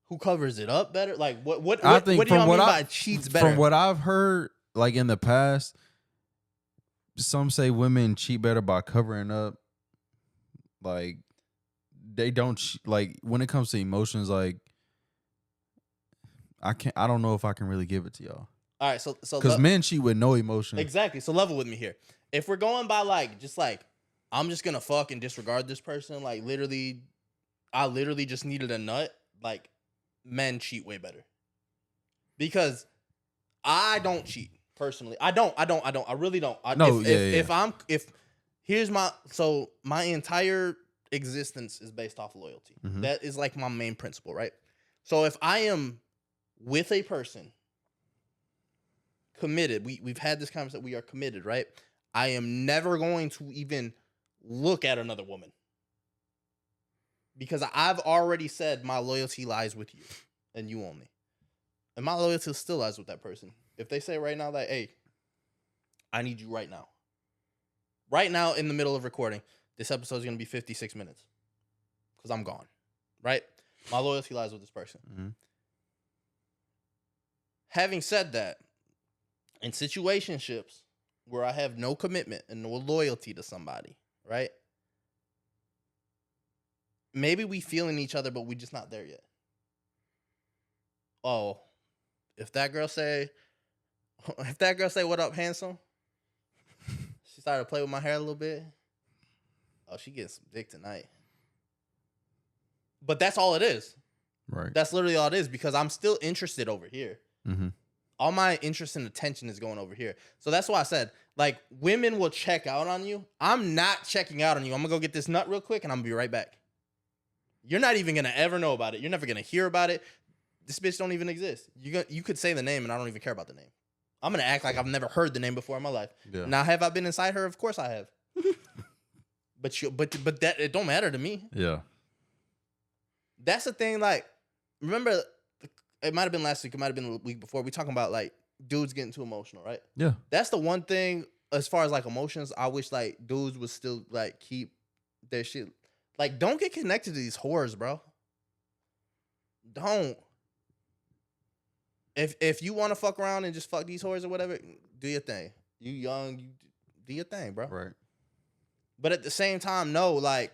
Who covers it up better? Like, what do y'all mean by cheats better? From what I've heard, like in the past, some say women cheat better by covering up. Like, they don't like when it comes to emotions. Like, I don't know if I can really give it to y'all. All right, so because men cheat with no emotion. Exactly. So level with me here. If we're going by I'm just gonna fuck and disregard this person. Like, I literally just needed a nut. Like, men cheat way better because I don't cheat personally. I really don't. Here's my entire existence is based off of loyalty. Mm-hmm. That is like my main principle, right? So if I am with a person committed, we've had this conversation, we are committed, right? I am never going to even look at another woman because I've already said my loyalty lies with you and you only. And my loyalty still lies with that person. If they say right now that, hey, I need you right now. Right now in the middle of recording, this episode is going to be 56 minutes because I'm gone, right? My loyalty lies with this person. Mm-hmm. Having said that, in situationships where I have no commitment and no loyalty to somebody, right? Maybe we feeling each other, but we just not there yet. Oh, if that girl say, what up, handsome? She started to play with my hair a little bit. Oh, she getting some dick tonight. But that's all it is. Right. That's literally all it is because I'm still interested over here. Mm-hmm. All my interest and attention is going over here. So that's why I said, like, women will check out on you. I'm not checking out on you. I'm going to go get this nut real quick and I'm going to be right back. You're not even going to ever know about it. You're never going to hear about it. This bitch don't even exist. You could say the name and I don't even care about the name. I'm going to act like I've never heard the name before in my life. Yeah. Now, have I been inside her? Of course I have. But that it don't matter to me. Yeah. That's the thing. Like, remember, it might have been last week. It might have been the week before. We talking about like dudes getting too emotional, right? Yeah. That's the one thing as far as like emotions. I wish like dudes would still like keep their shit. Like, don't get connected to these whores, bro. Don't. If you want to fuck around and just fuck these whores or whatever, do your thing. You young, you do your thing, bro. Right. But at the same time, no, like,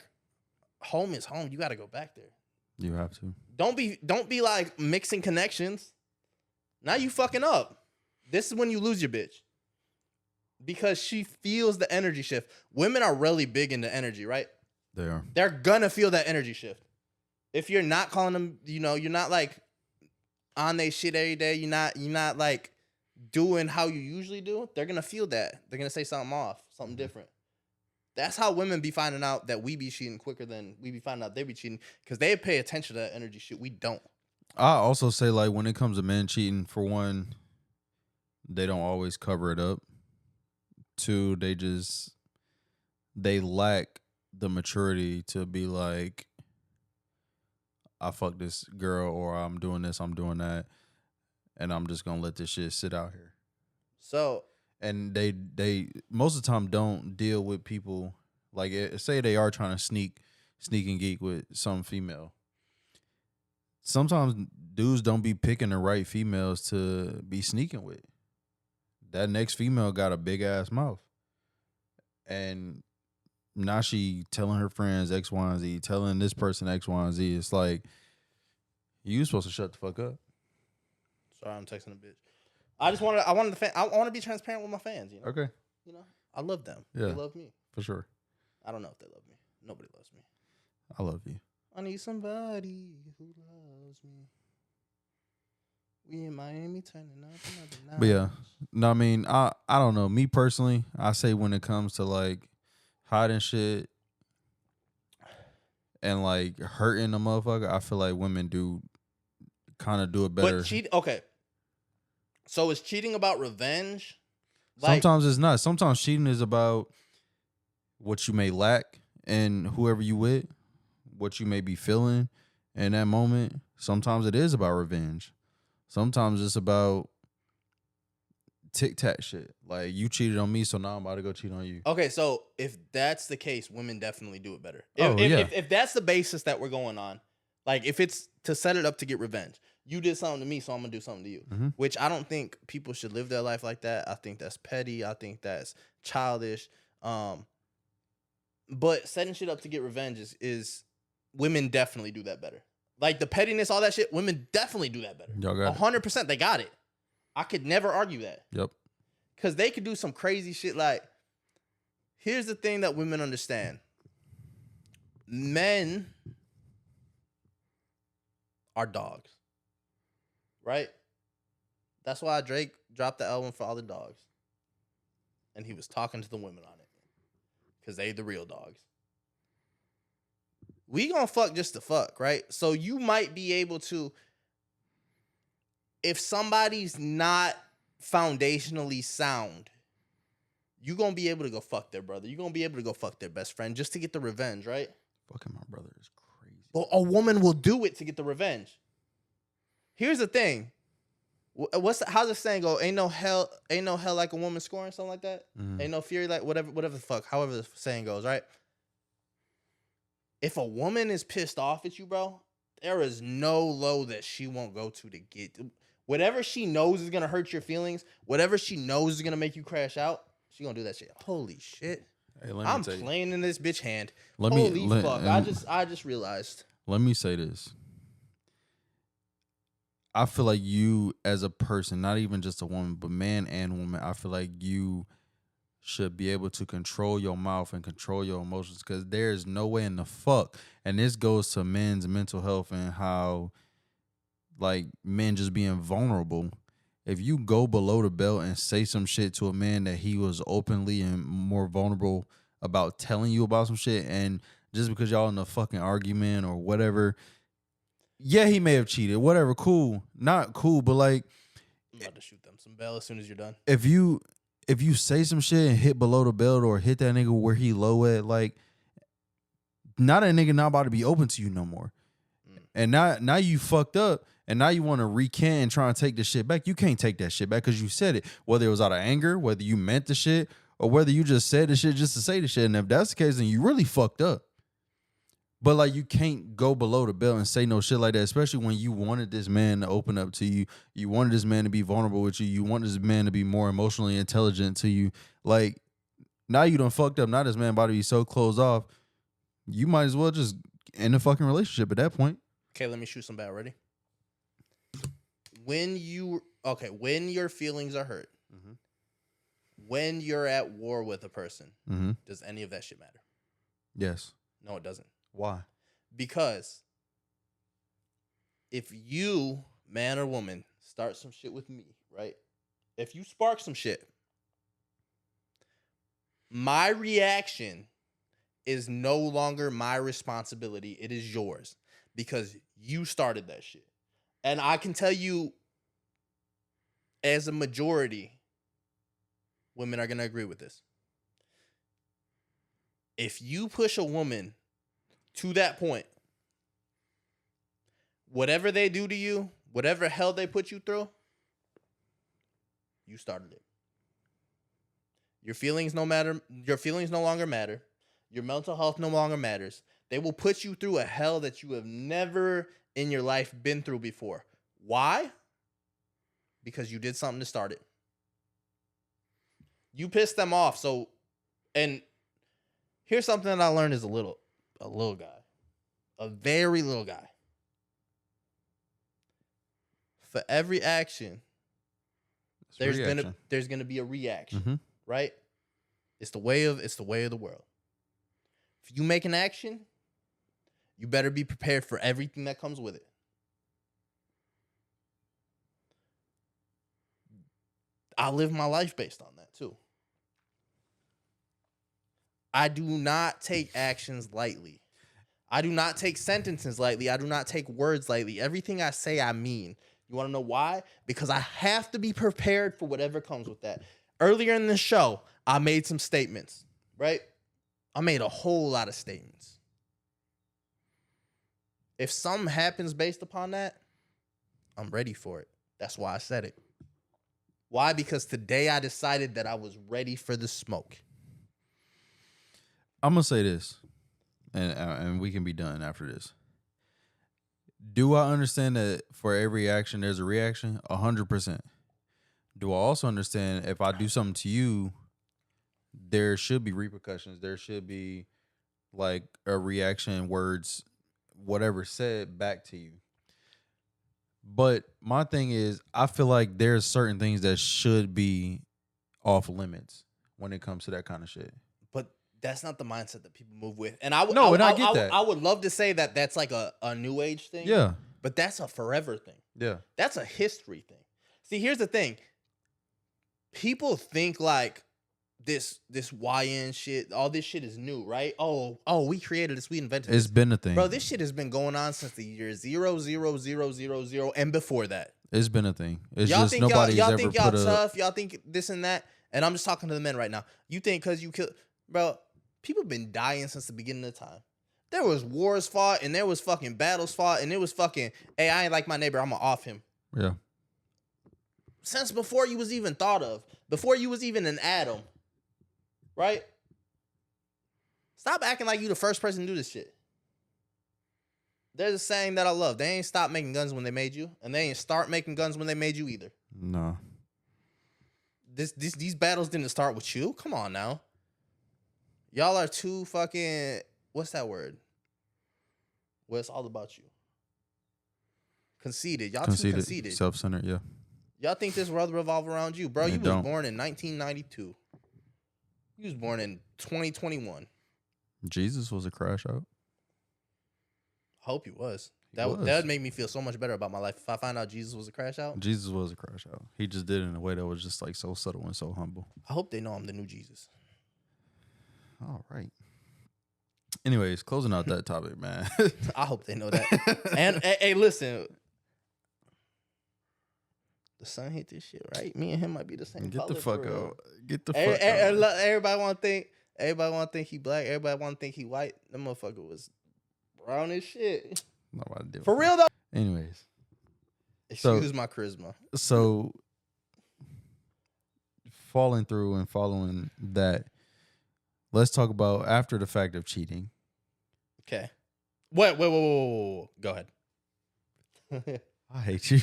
home is home. You got to go back there. You have to. Don't be like mixing connections. Now you fucking up. This is when you lose your bitch. Because she feels the energy shift. Women are really big into energy, right? They are. They're gonna feel that energy shift. If you're not calling them, you're not like on they shit every day. You're not like doing how you usually do. They're gonna feel that. They're gonna say something off, something different. That's how women be finding out that we be cheating quicker than we be finding out they be cheating, because they pay attention to that energy shit. We don't. I also say, like, when it comes to men cheating, for one, they don't always cover it up. Two, they lack the maturity to be like, I fuck this girl, or I'm doing this, I'm doing that, and I'm just gonna let this shit sit out here. So, and they most of the time don't deal with people like, say they are trying to sneak and geek with some female. Sometimes dudes don't be picking the right females to be sneaking with. That next female got a big ass mouth, and now she telling her friends X, Y, and Z, telling this person X, Y, and Z. It's like, you supposed to shut the fuck up. Sorry, I'm texting a bitch. I want to be transparent with my fans. You know? Okay. You know, I love them. Yeah, they love me for sure. I don't know if they love me. Nobody loves me. I love you. I need somebody who loves me. We in Miami turning up another night. But yeah, no, I mean, I don't know. Me personally, I say when it comes to like hiding shit and like hurting a motherfucker, I feel like women do kind of do it better. But okay. So is cheating about revenge? Sometimes it's not. Sometimes cheating is about what you may lack in whoever you with, what you may be feeling in that moment. Sometimes it is about revenge. Sometimes it's about tic-tac shit. Like, you cheated on me, so now I'm about to go cheat on you. Okay, so if that's the case, women definitely do it better. Yeah. If that's the basis that we're going on, like if it's to set it up to get revenge, you did something to me, so I'm going to do something to you, mm-hmm. Which I don't think people should live their life like that. I think that's petty. I think that's childish. But setting shit up to get revenge is women definitely do that better. Like the pettiness, all that shit, women definitely do that better. Y'all got 100%. They got it. I could never argue that. Yep. Because they could do some crazy shit. Like, here's the thing that women understand. Men are dogs. Right? That's why Drake dropped the album for all the dogs. And he was talking to the women on it. Because they the real dogs. We gonna fuck just to fuck, right? So you might be able to, if somebody's not foundationally sound, you gonna be able to go fuck their brother. You gonna be able to go fuck their best friend just to get the revenge, right? Fucking my brother is crazy. But a woman will do it to get the revenge. Here's the thing. How's the saying go? Ain't no hell like a woman scoring, something like that. Mm-hmm. Ain't no fury like whatever the fuck. However the saying goes, right? If a woman is pissed off at you, bro, there is no low that she won't go to get whatever she knows is gonna hurt your feelings. Whatever she knows is gonna make you crash out. She gonna do that shit. Holy shit! Hey, I'm playing in this bitch hand. Fuck! I just realized. Let me say this. I feel like you as a person, not even just a woman, but man and woman, I feel like you should be able to control your mouth and control your emotions, because there's no way in the fuck. And this goes to men's mental health and how, like, men just being vulnerable. If you go below the belt and say some shit to a man that he was openly and more vulnerable about telling you about some shit, and just because y'all in a fucking argument or whatever, yeah, he may have cheated. Whatever, cool. Not cool, but like, I'm about to shoot them some bell as soon as you're done. If you say some shit and hit below the belt or hit that nigga where he low at, like, now that nigga not about to be open to you no more. And now you fucked up, and now you want to recant and try and take the shit back. You can't take that shit back because you said it. Whether it was out of anger, whether you meant the shit, or whether you just said the shit just to say the shit. And if that's the case, then you really fucked up. But, like, you can't go below the belt and say no shit like that, especially when you wanted this man to open up to you. You wanted this man to be vulnerable with you. You wanted this man to be more emotionally intelligent to you. Like, now you done fucked up. Now this man about to be so closed off. You might as well just end the fucking relationship at that point. Okay, let me shoot some bad. Ready? When your feelings are hurt, mm-hmm. when you're at war with a person, mm-hmm. does any of that shit matter? Yes. No, it doesn't. Why? Because if you, man or woman, start some shit with me, right? If you spark some shit, my reaction is no longer my responsibility. It is yours because you started that shit. And I can tell you, as a majority, women are going to agree with this. If you push a woman to that point, whatever they do to you, whatever hell they put you through, you started it. Your feelings no longer matter. Your mental health no longer matters. They will put you through a hell that you have never in your life been through before. Why? Because you did something to start it. You pissed them off. So, and here's something that I learned as a little guy. A very little guy. For every action, there's gonna be a reaction. Mm-hmm. Right? It's the way of the world. If you make an action, you better be prepared for everything that comes with it. I live my life based on that too. I do not take actions lightly. I do not take sentences lightly. I do not take words lightly. Everything I say, I mean. You want to know why? Because I have to be prepared for whatever comes with that. Earlier in the show, I made some statements, right? I made a whole lot of statements. If something happens based upon that, I'm ready for it. That's why I said it. Why? Because today I decided that I was ready for the smoke. I'm going to say this, and we can be done after this. Do I understand that for every action, there's a reaction? 100%. Do I also understand if I do something to you, there should be repercussions. There should be like a reaction, words, whatever said back to you. But my thing is, I feel like there's certain things that should be off limits when it comes to that kind of shit. But that's not the mindset that people move with. And I get that. I would love to say that that's like a new age thing. Yeah. But that's a forever thing. Yeah. That's a history thing. See, here's the thing. People think like this YN shit, all this shit is new, right? Oh, we created this, we invented this. It's been a thing. Bro, this shit has been going on since the year 00000 and before that. It's been a thing. It's y'all just think nobody's y'all ever think put y'all tough, y'all think this and that, and I'm just talking to the men right now. You think because you killed, bro, people been dying since the beginning of time. There was wars fought, and there was fucking battles fought, and it was fucking, hey, I ain't like my neighbor, I'm gonna off him. Yeah. Since before you was even thought of, before you was even an atom, right? Stop acting like you the first person to do this shit. There's a saying that I love. They ain't stopped making guns when they made you, and they ain't start making guns when they made you either. No. These battles didn't start with you. Come on now. Y'all are too fucking, what's that word? Well, it's all about you. Conceited. Y'all too conceited. Self-centered, yeah. Y'all think this world revolve around you. Bro, you was born in 1992. You was born in 2021. Jesus was a crash out. I hope he was. That would make me feel so much better about my life if I find out Jesus was a crash out. Jesus was a crash out. He just did it in a way that was just like so subtle and so humble. I hope they know I'm the new Jesus. All right. Anyways, closing out that topic, man. I hope they know that. And hey, listen. The sun hit this shit, right? Me and him might be the same. Get the fuck out. Get the fuck out. Everybody want to think he black. Everybody want to think he white. That motherfucker was brown as shit. Nobody did. For real though. Anyways, excuse my charisma. So following through and following that, let's talk about after the fact of cheating. Okay. Wait. Go ahead. I hate you.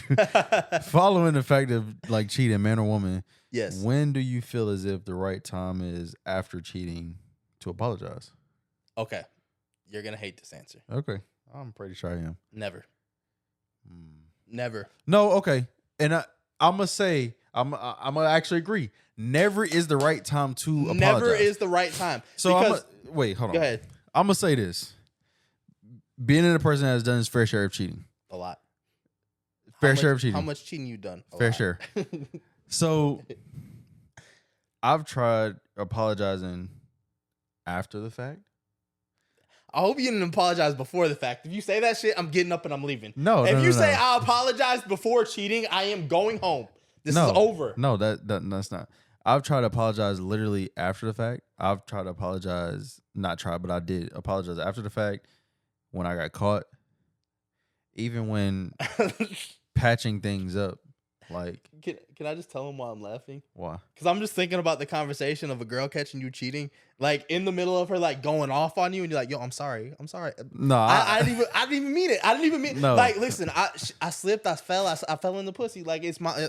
Following the fact of like cheating, man or woman. Yes. When do you feel as if the right time is after cheating to apologize? Okay. You're going to hate this answer. Okay. I'm pretty sure I am. Never. Never. No, okay. And I'm going to say, I'm going to actually agree. Never is the right time to apologize. Never is the right time. So wait, hold on. Go ahead. I'm going to say this. Being a person that has done his fair share of cheating. A lot. Fair share of cheating. How much cheating you done? Fair share. So I've tried apologizing after the fact. I hope you didn't apologize before the fact. If you say that shit, I'm getting up and I'm leaving. No, if no, you no, say no. I apologize before cheating, I am going home. This is over. No, that's not. I've tried to apologize literally after the fact. I've tried to apologize, not try, but I did apologize after the fact when I got caught. Even when patching things up, like, can I just tell him why I'm laughing? Why? Because I'm just thinking about the conversation of a girl catching you cheating, like in the middle of her like going off on you, and you're like, "Yo, I'm sorry." No, I didn't even mean it. I didn't even mean no. Like, listen, I slipped, I fell in the pussy. Like,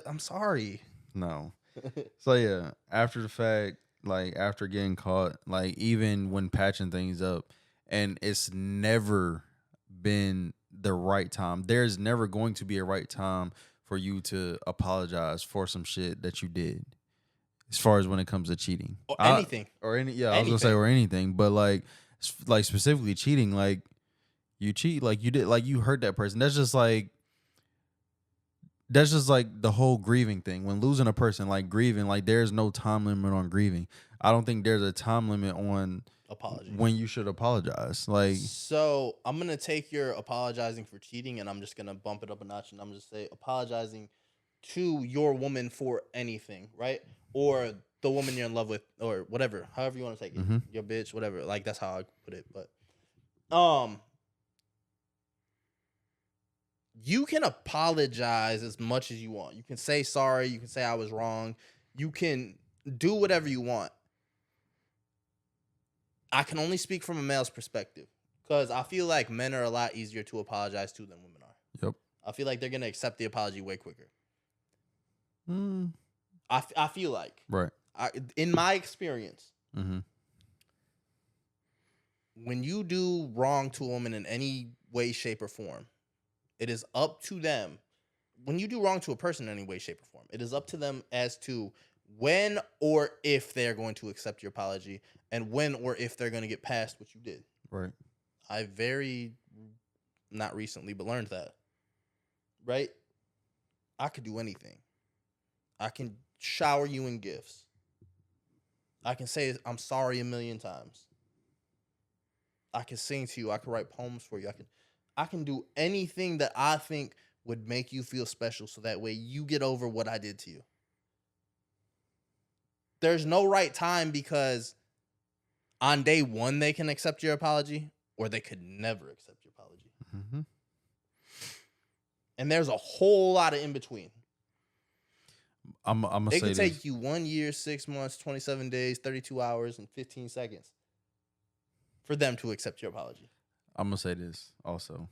I'm sorry. No. So yeah, after the fact, like after getting caught, like even when patching things up, and it's never been the right time. There's never going to be a right time for you to apologize for some shit that you did. As far as when it comes to cheating, or anything, I was gonna say or anything, but like specifically cheating, like you cheat, like you did, like you hurt that person. That's just like the whole grieving thing. When losing a person, like grieving, like there's no time limit on grieving. I don't think there's a time limit on apology when you should apologize. Like, so I'm gonna take your apologizing for cheating, and I'm just gonna bump it up a notch, and I'm just say apologizing to your woman for anything, right? Or the woman you're in love with, or whatever, however you want to take it, your bitch, whatever. Like, that's how I put it. But you can apologize as much as you want. You can say sorry. You can say I was wrong. You can do whatever you want. I can only speak from a male's perspective because I feel like men are a lot easier to apologize to than women are. Yep. I feel like they're going to accept the apology way quicker. I feel like. Right. In my experience, when you do wrong to a woman in any way, shape, or form, it is up to them. When you do wrong to a person in any way, shape, or form, it is up to them as to when or if they're going to accept your apology and when or if they're going to get past what you did. Right. I not recently, but learned that. Right? I could do anything. I can shower you in gifts. I can say I'm sorry a million times. I can sing to you. I can write poems for you. I can do anything that I think would make you feel special so that way you get over what I did to you. There's no right time because on day one they can accept your apology or they could never accept your apology. And there's a whole lot of in between. I'm gonna say it could take you 1 year, 6 months, 27 days, 32 hours, and 15 seconds for them to accept your apology. I'm gonna say this also.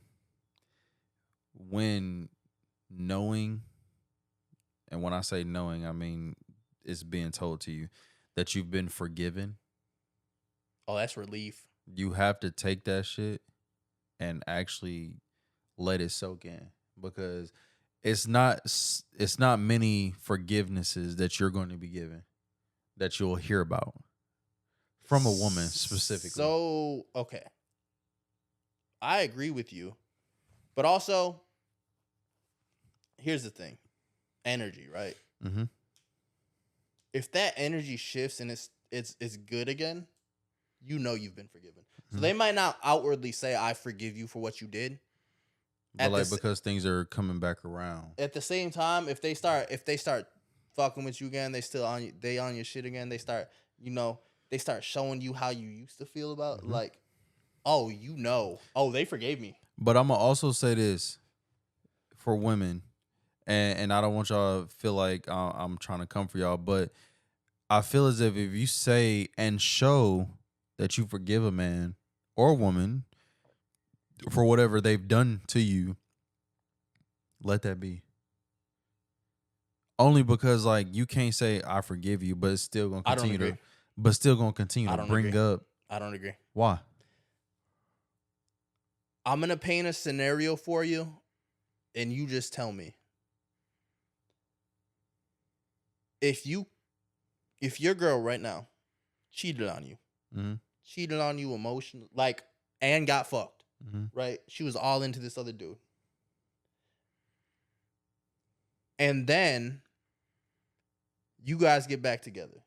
When knowing, and when I say knowing, I mean it's being told to you that you've been forgiven. Oh, that's relief. You have to take that shit and actually let it soak in, because it's not many forgivenesses that you're going to be given that you'll hear about from a woman specifically. So, okay. I agree with you. But also, here's the thing. Energy, right? If that energy shifts and it's good again, you know you've been forgiven. So they might not outwardly say, I forgive you for what you did. But like, because things are coming back around. At the same time, if they start fucking with you again, they on your shit again, they start showing you how you used to feel about like, oh, they forgave me. But I'm gonna also say this for women, and I don't want y'all to feel like I'm trying to come for y'all, but I feel as if you say and show that you forgive a man or woman for whatever they've done to you, let that be. Only because like you can't say I forgive you, but it's still gonna continue to bring up. I don't agree. Why? I'm gonna paint a scenario for you, and you just tell me. If your girl right now cheated on you, emotionally, like, and got fucked. Right? She was all into this other dude. And then you guys get back together.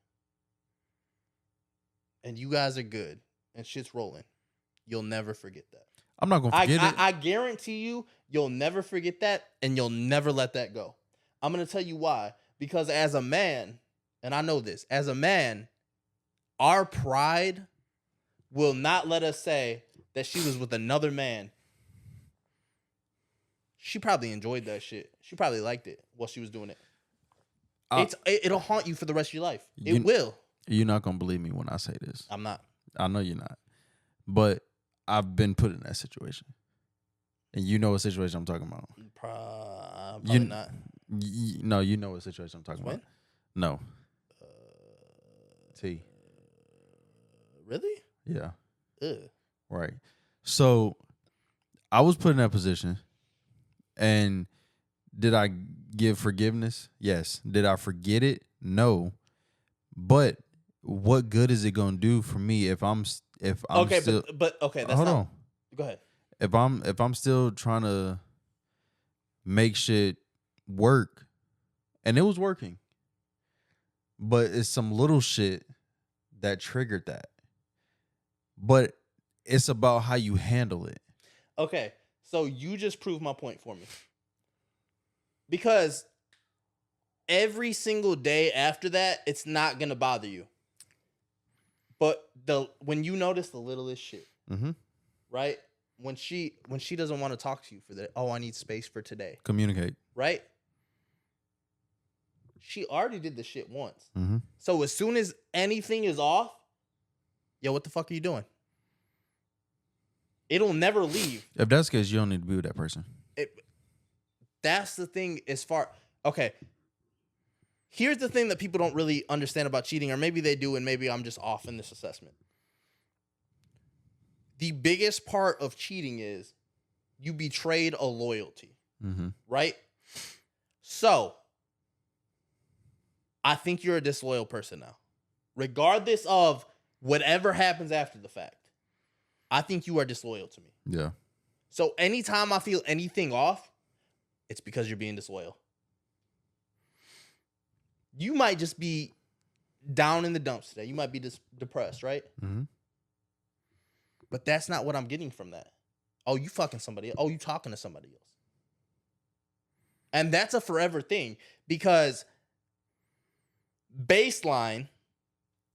And you guys are good. And shit's rolling. you'll never forget that. I'm not going to forget it. I guarantee you'll never forget that, and you'll never let that go. I'm going to tell you why. Because as a man, and I know this, as a man, our pride will not let us say that she was with another man. She probably enjoyed that shit. She probably liked it while she was doing it. It'll haunt you for the rest of your life. It will. You're not going to believe me when I say this. I'm not. I know you're not. But I've been put in that situation. And you know what situation I'm talking about. Probably not. No, you know what situation I'm talking about. No. T. Really? Yeah. Ugh. Right. So I was put in that position. And did I give forgiveness? Yes. Did I forget it? No. But what good is it going to do for me if I'm okay, still, but okay, that's hold not, on. Go ahead. If I'm still trying to make shit work, and it was working, but it's some little shit that triggered that. But it's about how you handle it. Okay, so you just proved my point for me. Because every single day after that, it's not gonna bother you. But when you notice the littlest shit, right? When she doesn't want to talk to you for that, I need space for today. Communicate. Right? She already did the shit once. Mm-hmm. So as soon as anything is off, yo, what the fuck are you doing? It'll never leave. If that's the case, you don't need to be with that person. That's the thing as far... Okay. Here's the thing that people don't really understand about cheating, or maybe they do, and maybe I'm just off in this assessment. The biggest part of cheating is you betrayed a loyalty, right? So, I think you're a disloyal person now. Regardless of whatever happens after the fact, I think you are disloyal to me. Yeah. So, anytime I feel anything off, it's because you're being disloyal. You might just be down in the dumps today. You might be depressed, right? Mm-hmm. But that's not what I'm getting from that. Oh, you fucking somebody else. Oh, you talking to somebody else. And that's a forever thing. Because baseline,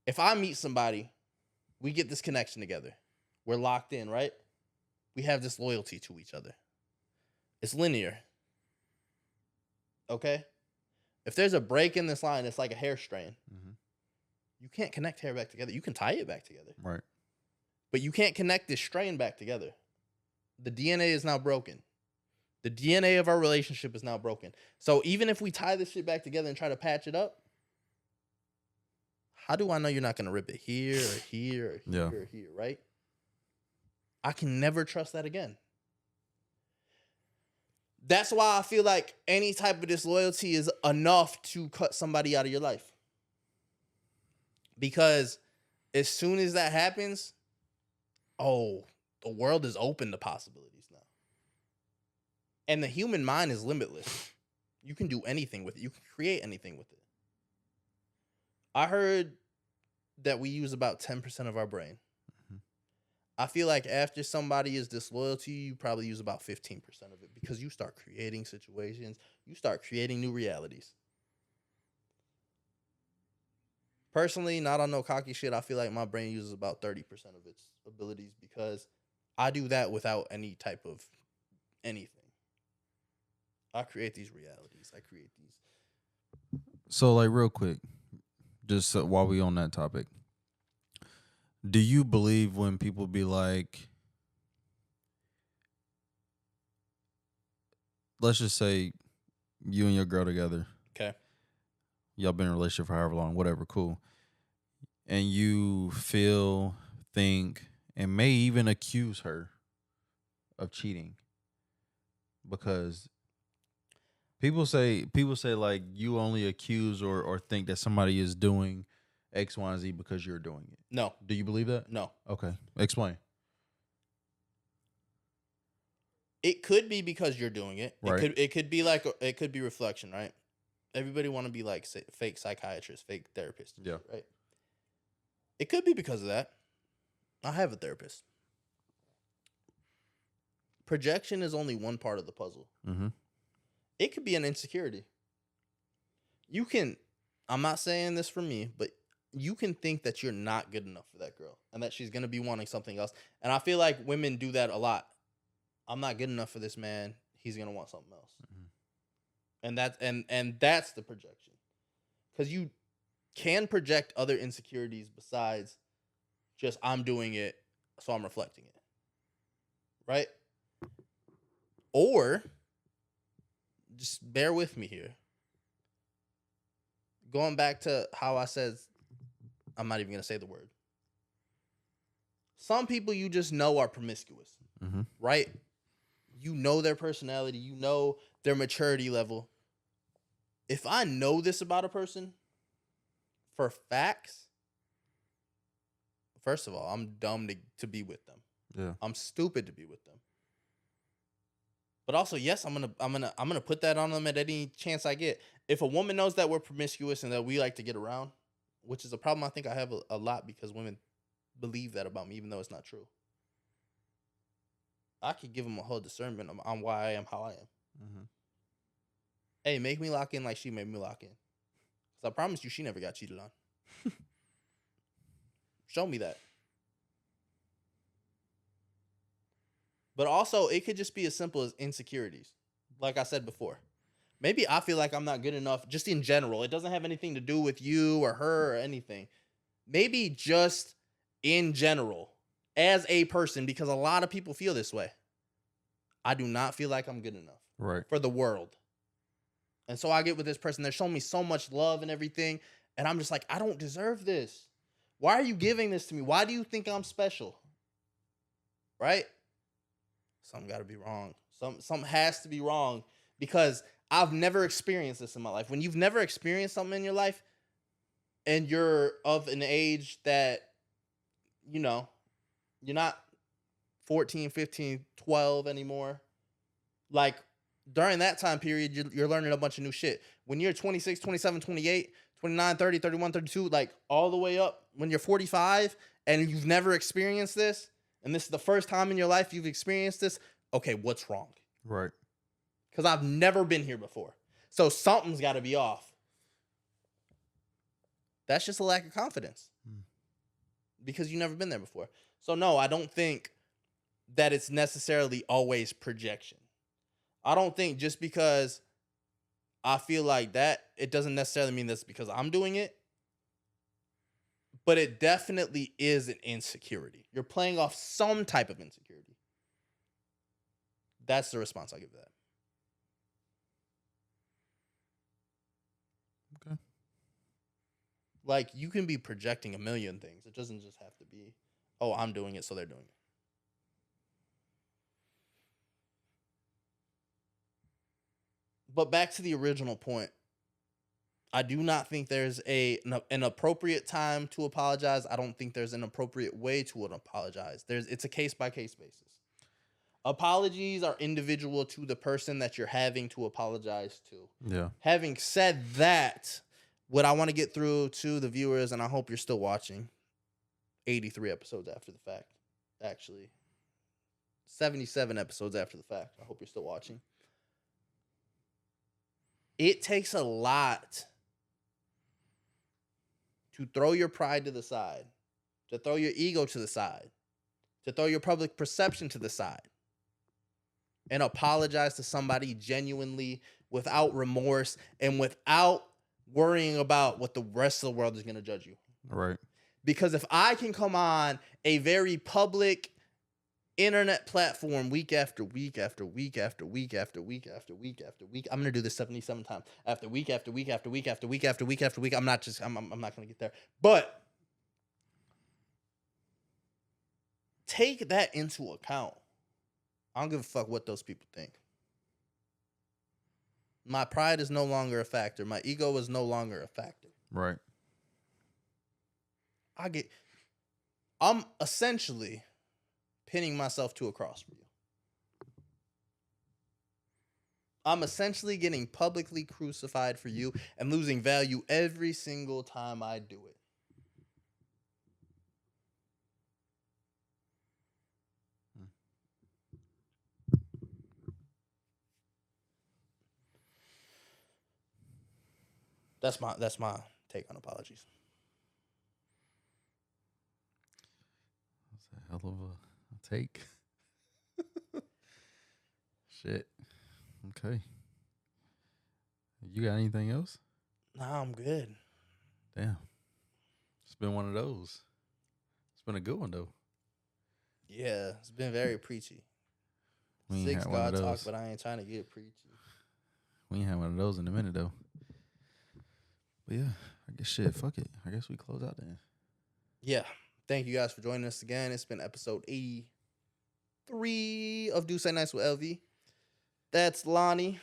if I meet somebody, we get this connection together. We're locked in, right? We have this loyalty to each other. It's linear. Okay? If there's a break in this line, it's like a hair strand. Mm-hmm. You can't connect hair back together. You can tie it back together. Right. But you can't connect this strand back together. The DNA is now broken. The DNA of our relationship is now broken. So even if we tie this shit back together and try to patch it up, how do I know you're not going to rip it here or here or here or here, right? I can never trust that again. That's why I feel like any type of disloyalty is enough to cut somebody out of your life. Because as soon as that happens, the world is open to possibilities now. And the human mind is limitless. You can do anything with it. You can create anything with it. I heard that we use about 10% of our brain. I feel like after somebody is disloyal to you, you probably use about 15% of it because you start creating situations. You start creating new realities. Personally, not on no cocky shit, I feel like my brain uses about 30% of its abilities because I do that without any type of anything. I create these realities. I create these. So, like, real quick, just while we on that topic, do you believe when people be like, let's just say you and your girl together. Okay. Y'all been in a relationship for however long, whatever, cool. And you think, and may even accuse her of cheating. Because people say like you only accuse or think that somebody is doing X, Y, and Z because you're doing it. No. Do you believe that? No. Okay. Explain. It could be because you're doing it. Right. It could be reflection, right? Everybody want to be like fake psychiatrist, fake therapist. Yeah. Right. It could be because of that. I have a therapist. projection is only one part of the puzzle. Mm-hmm. It could be an insecurity. You can, I'm not saying this for me, but you can think that you're not good enough for that girl and that she's going to be wanting something else. And I feel like women do that a lot. I'm not good enough for this man. He's going to want something else. Mm-hmm. And that's the projection. Because you can project other insecurities besides just I'm doing it, so I'm reflecting it. Right? Or, just bear with me here. Going back to how I said, I'm not even going to say the word. Some people you just know are promiscuous. Mm-hmm. Right? You know their personality. You know their maturity level. If I know this about a person for facts, first of all, I'm dumb to be with them. Yeah. I'm stupid to be with them. But also, yes, I'm gonna put that on them at any chance I get. If a woman knows that we're promiscuous and that we like to get around, which is a problem I think I have a lot because women believe that about me, even though it's not true. I could give them a whole discernment on why I am how I am. Mm-hmm. Hey, make me lock in like she made me lock in. Because I promise you she never got cheated on. Show me that. But also, it could just be as simple as insecurities. Like I said before. Maybe I feel like I'm not good enough just in general. It doesn't have anything to do with you or her or anything. Maybe just in general. As a person, because a lot of people feel this way. I do not feel like I'm good enough for the world. And so I get with this person. They're showing me so much love and everything. And I'm just like, I don't deserve this. Why are you giving this to me? Why do you think I'm special? Right? Something got to be wrong. Something has to be wrong because I've never experienced this in my life. When you've never experienced something in your life and you're of an age that, you know, you're not 14, 15, 12 anymore. Like, during that time period, you're learning a bunch of new shit. When you're 26, 27, 28, 29, 30, 31, 32, like, all the way up, when you're 45 and you've never experienced this, and this is the first time in your life you've experienced this, okay, what's wrong? Right. Because I've never been here before. So something's got to be off. That's just a lack of confidence. Because you've never been there before. So no, I don't think that it's necessarily always projection. I don't think just because I feel like that, it doesn't necessarily mean that's because I'm doing it. But it definitely is an insecurity. You're playing off some type of insecurity. That's the response I give to that. Okay. Like, you can be projecting a million things. It doesn't just have to be, oh, I'm doing it, so they're doing it. But back to the original point. I do not think there's an appropriate time to apologize. I don't think there's an appropriate way to apologize. It's a case-by-case basis. Apologies are individual to the person that you're having to apologize to. Yeah. Having said that, what I want to get through to the viewers, and I hope you're still watching, 83 episodes after the fact, actually. 77 episodes after the fact. I hope you're still watching. It takes a lot to throw your pride to the side, to throw your ego to the side, to throw your public perception to the side, and apologize to somebody genuinely without remorse and without worrying about what the rest of the world is going to judge you. Right. Because if I can come on a very public internet platform week after week after week after week after week after week after week, I'm going to do this 77 times. After week after week after week after week after week after week, I'm not going to get there. But take that into account. I don't give a fuck what those people think. My pride is no longer a factor. My ego is no longer a factor. Right. I'm essentially pinning myself to a cross for you. I'm essentially getting publicly crucified for you and losing value every single time I do it. That's my take on apologies. That's a hell of a take. Shit. Okay. You got anything else? Nah, I'm good. Damn. It's been one of those. It's been a good one though. Yeah, it's been very preachy. We ain't 6 had one God of talk, those. but I ain't trying to get preachy. We ain't had one of those in a minute though. But yeah, I guess shit, fuck it. I guess we close out then. Yeah. Thank you guys for joining us again. It's been episode 83 of Do Say Nice with LV. That's Lonnie.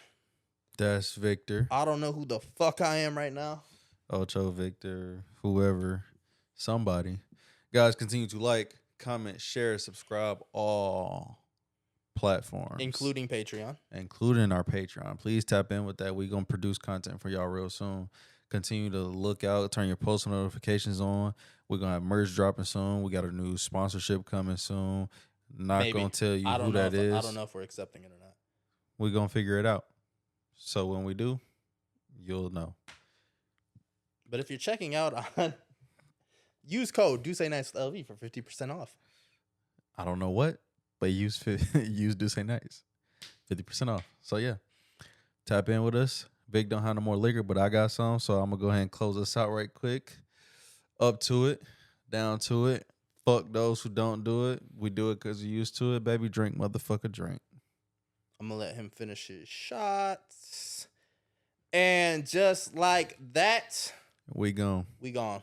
That's Victor. I don't know who the fuck I am right now. Ocho, Victor, whoever, somebody. Guys, continue to like, comment, share, subscribe, all platforms. Including Patreon. Including our Patreon. Please tap in with that. We're going to produce content for y'all real soon. Continue to look out. Turn your post notifications on. We're going to have merch dropping soon. We got a new sponsorship coming soon. Not going to tell you who that is. I don't know if we're accepting it or not. We're going to figure it out. So when we do, you'll know. But if you're checking out on, use code Do Say Nice with LV for 50% off. I don't know what, but use Do Say Nice. 50% off. So yeah, tap in with us. Vic don't have no more liquor, but I got some. So I'm going to go ahead and close this out right quick. Up to it. Down to it. Fuck those who don't do it. We do it because we used to it. Baby, drink, motherfucker, drink. I'm going to let him finish his shots. And just like that, we gone. We gone.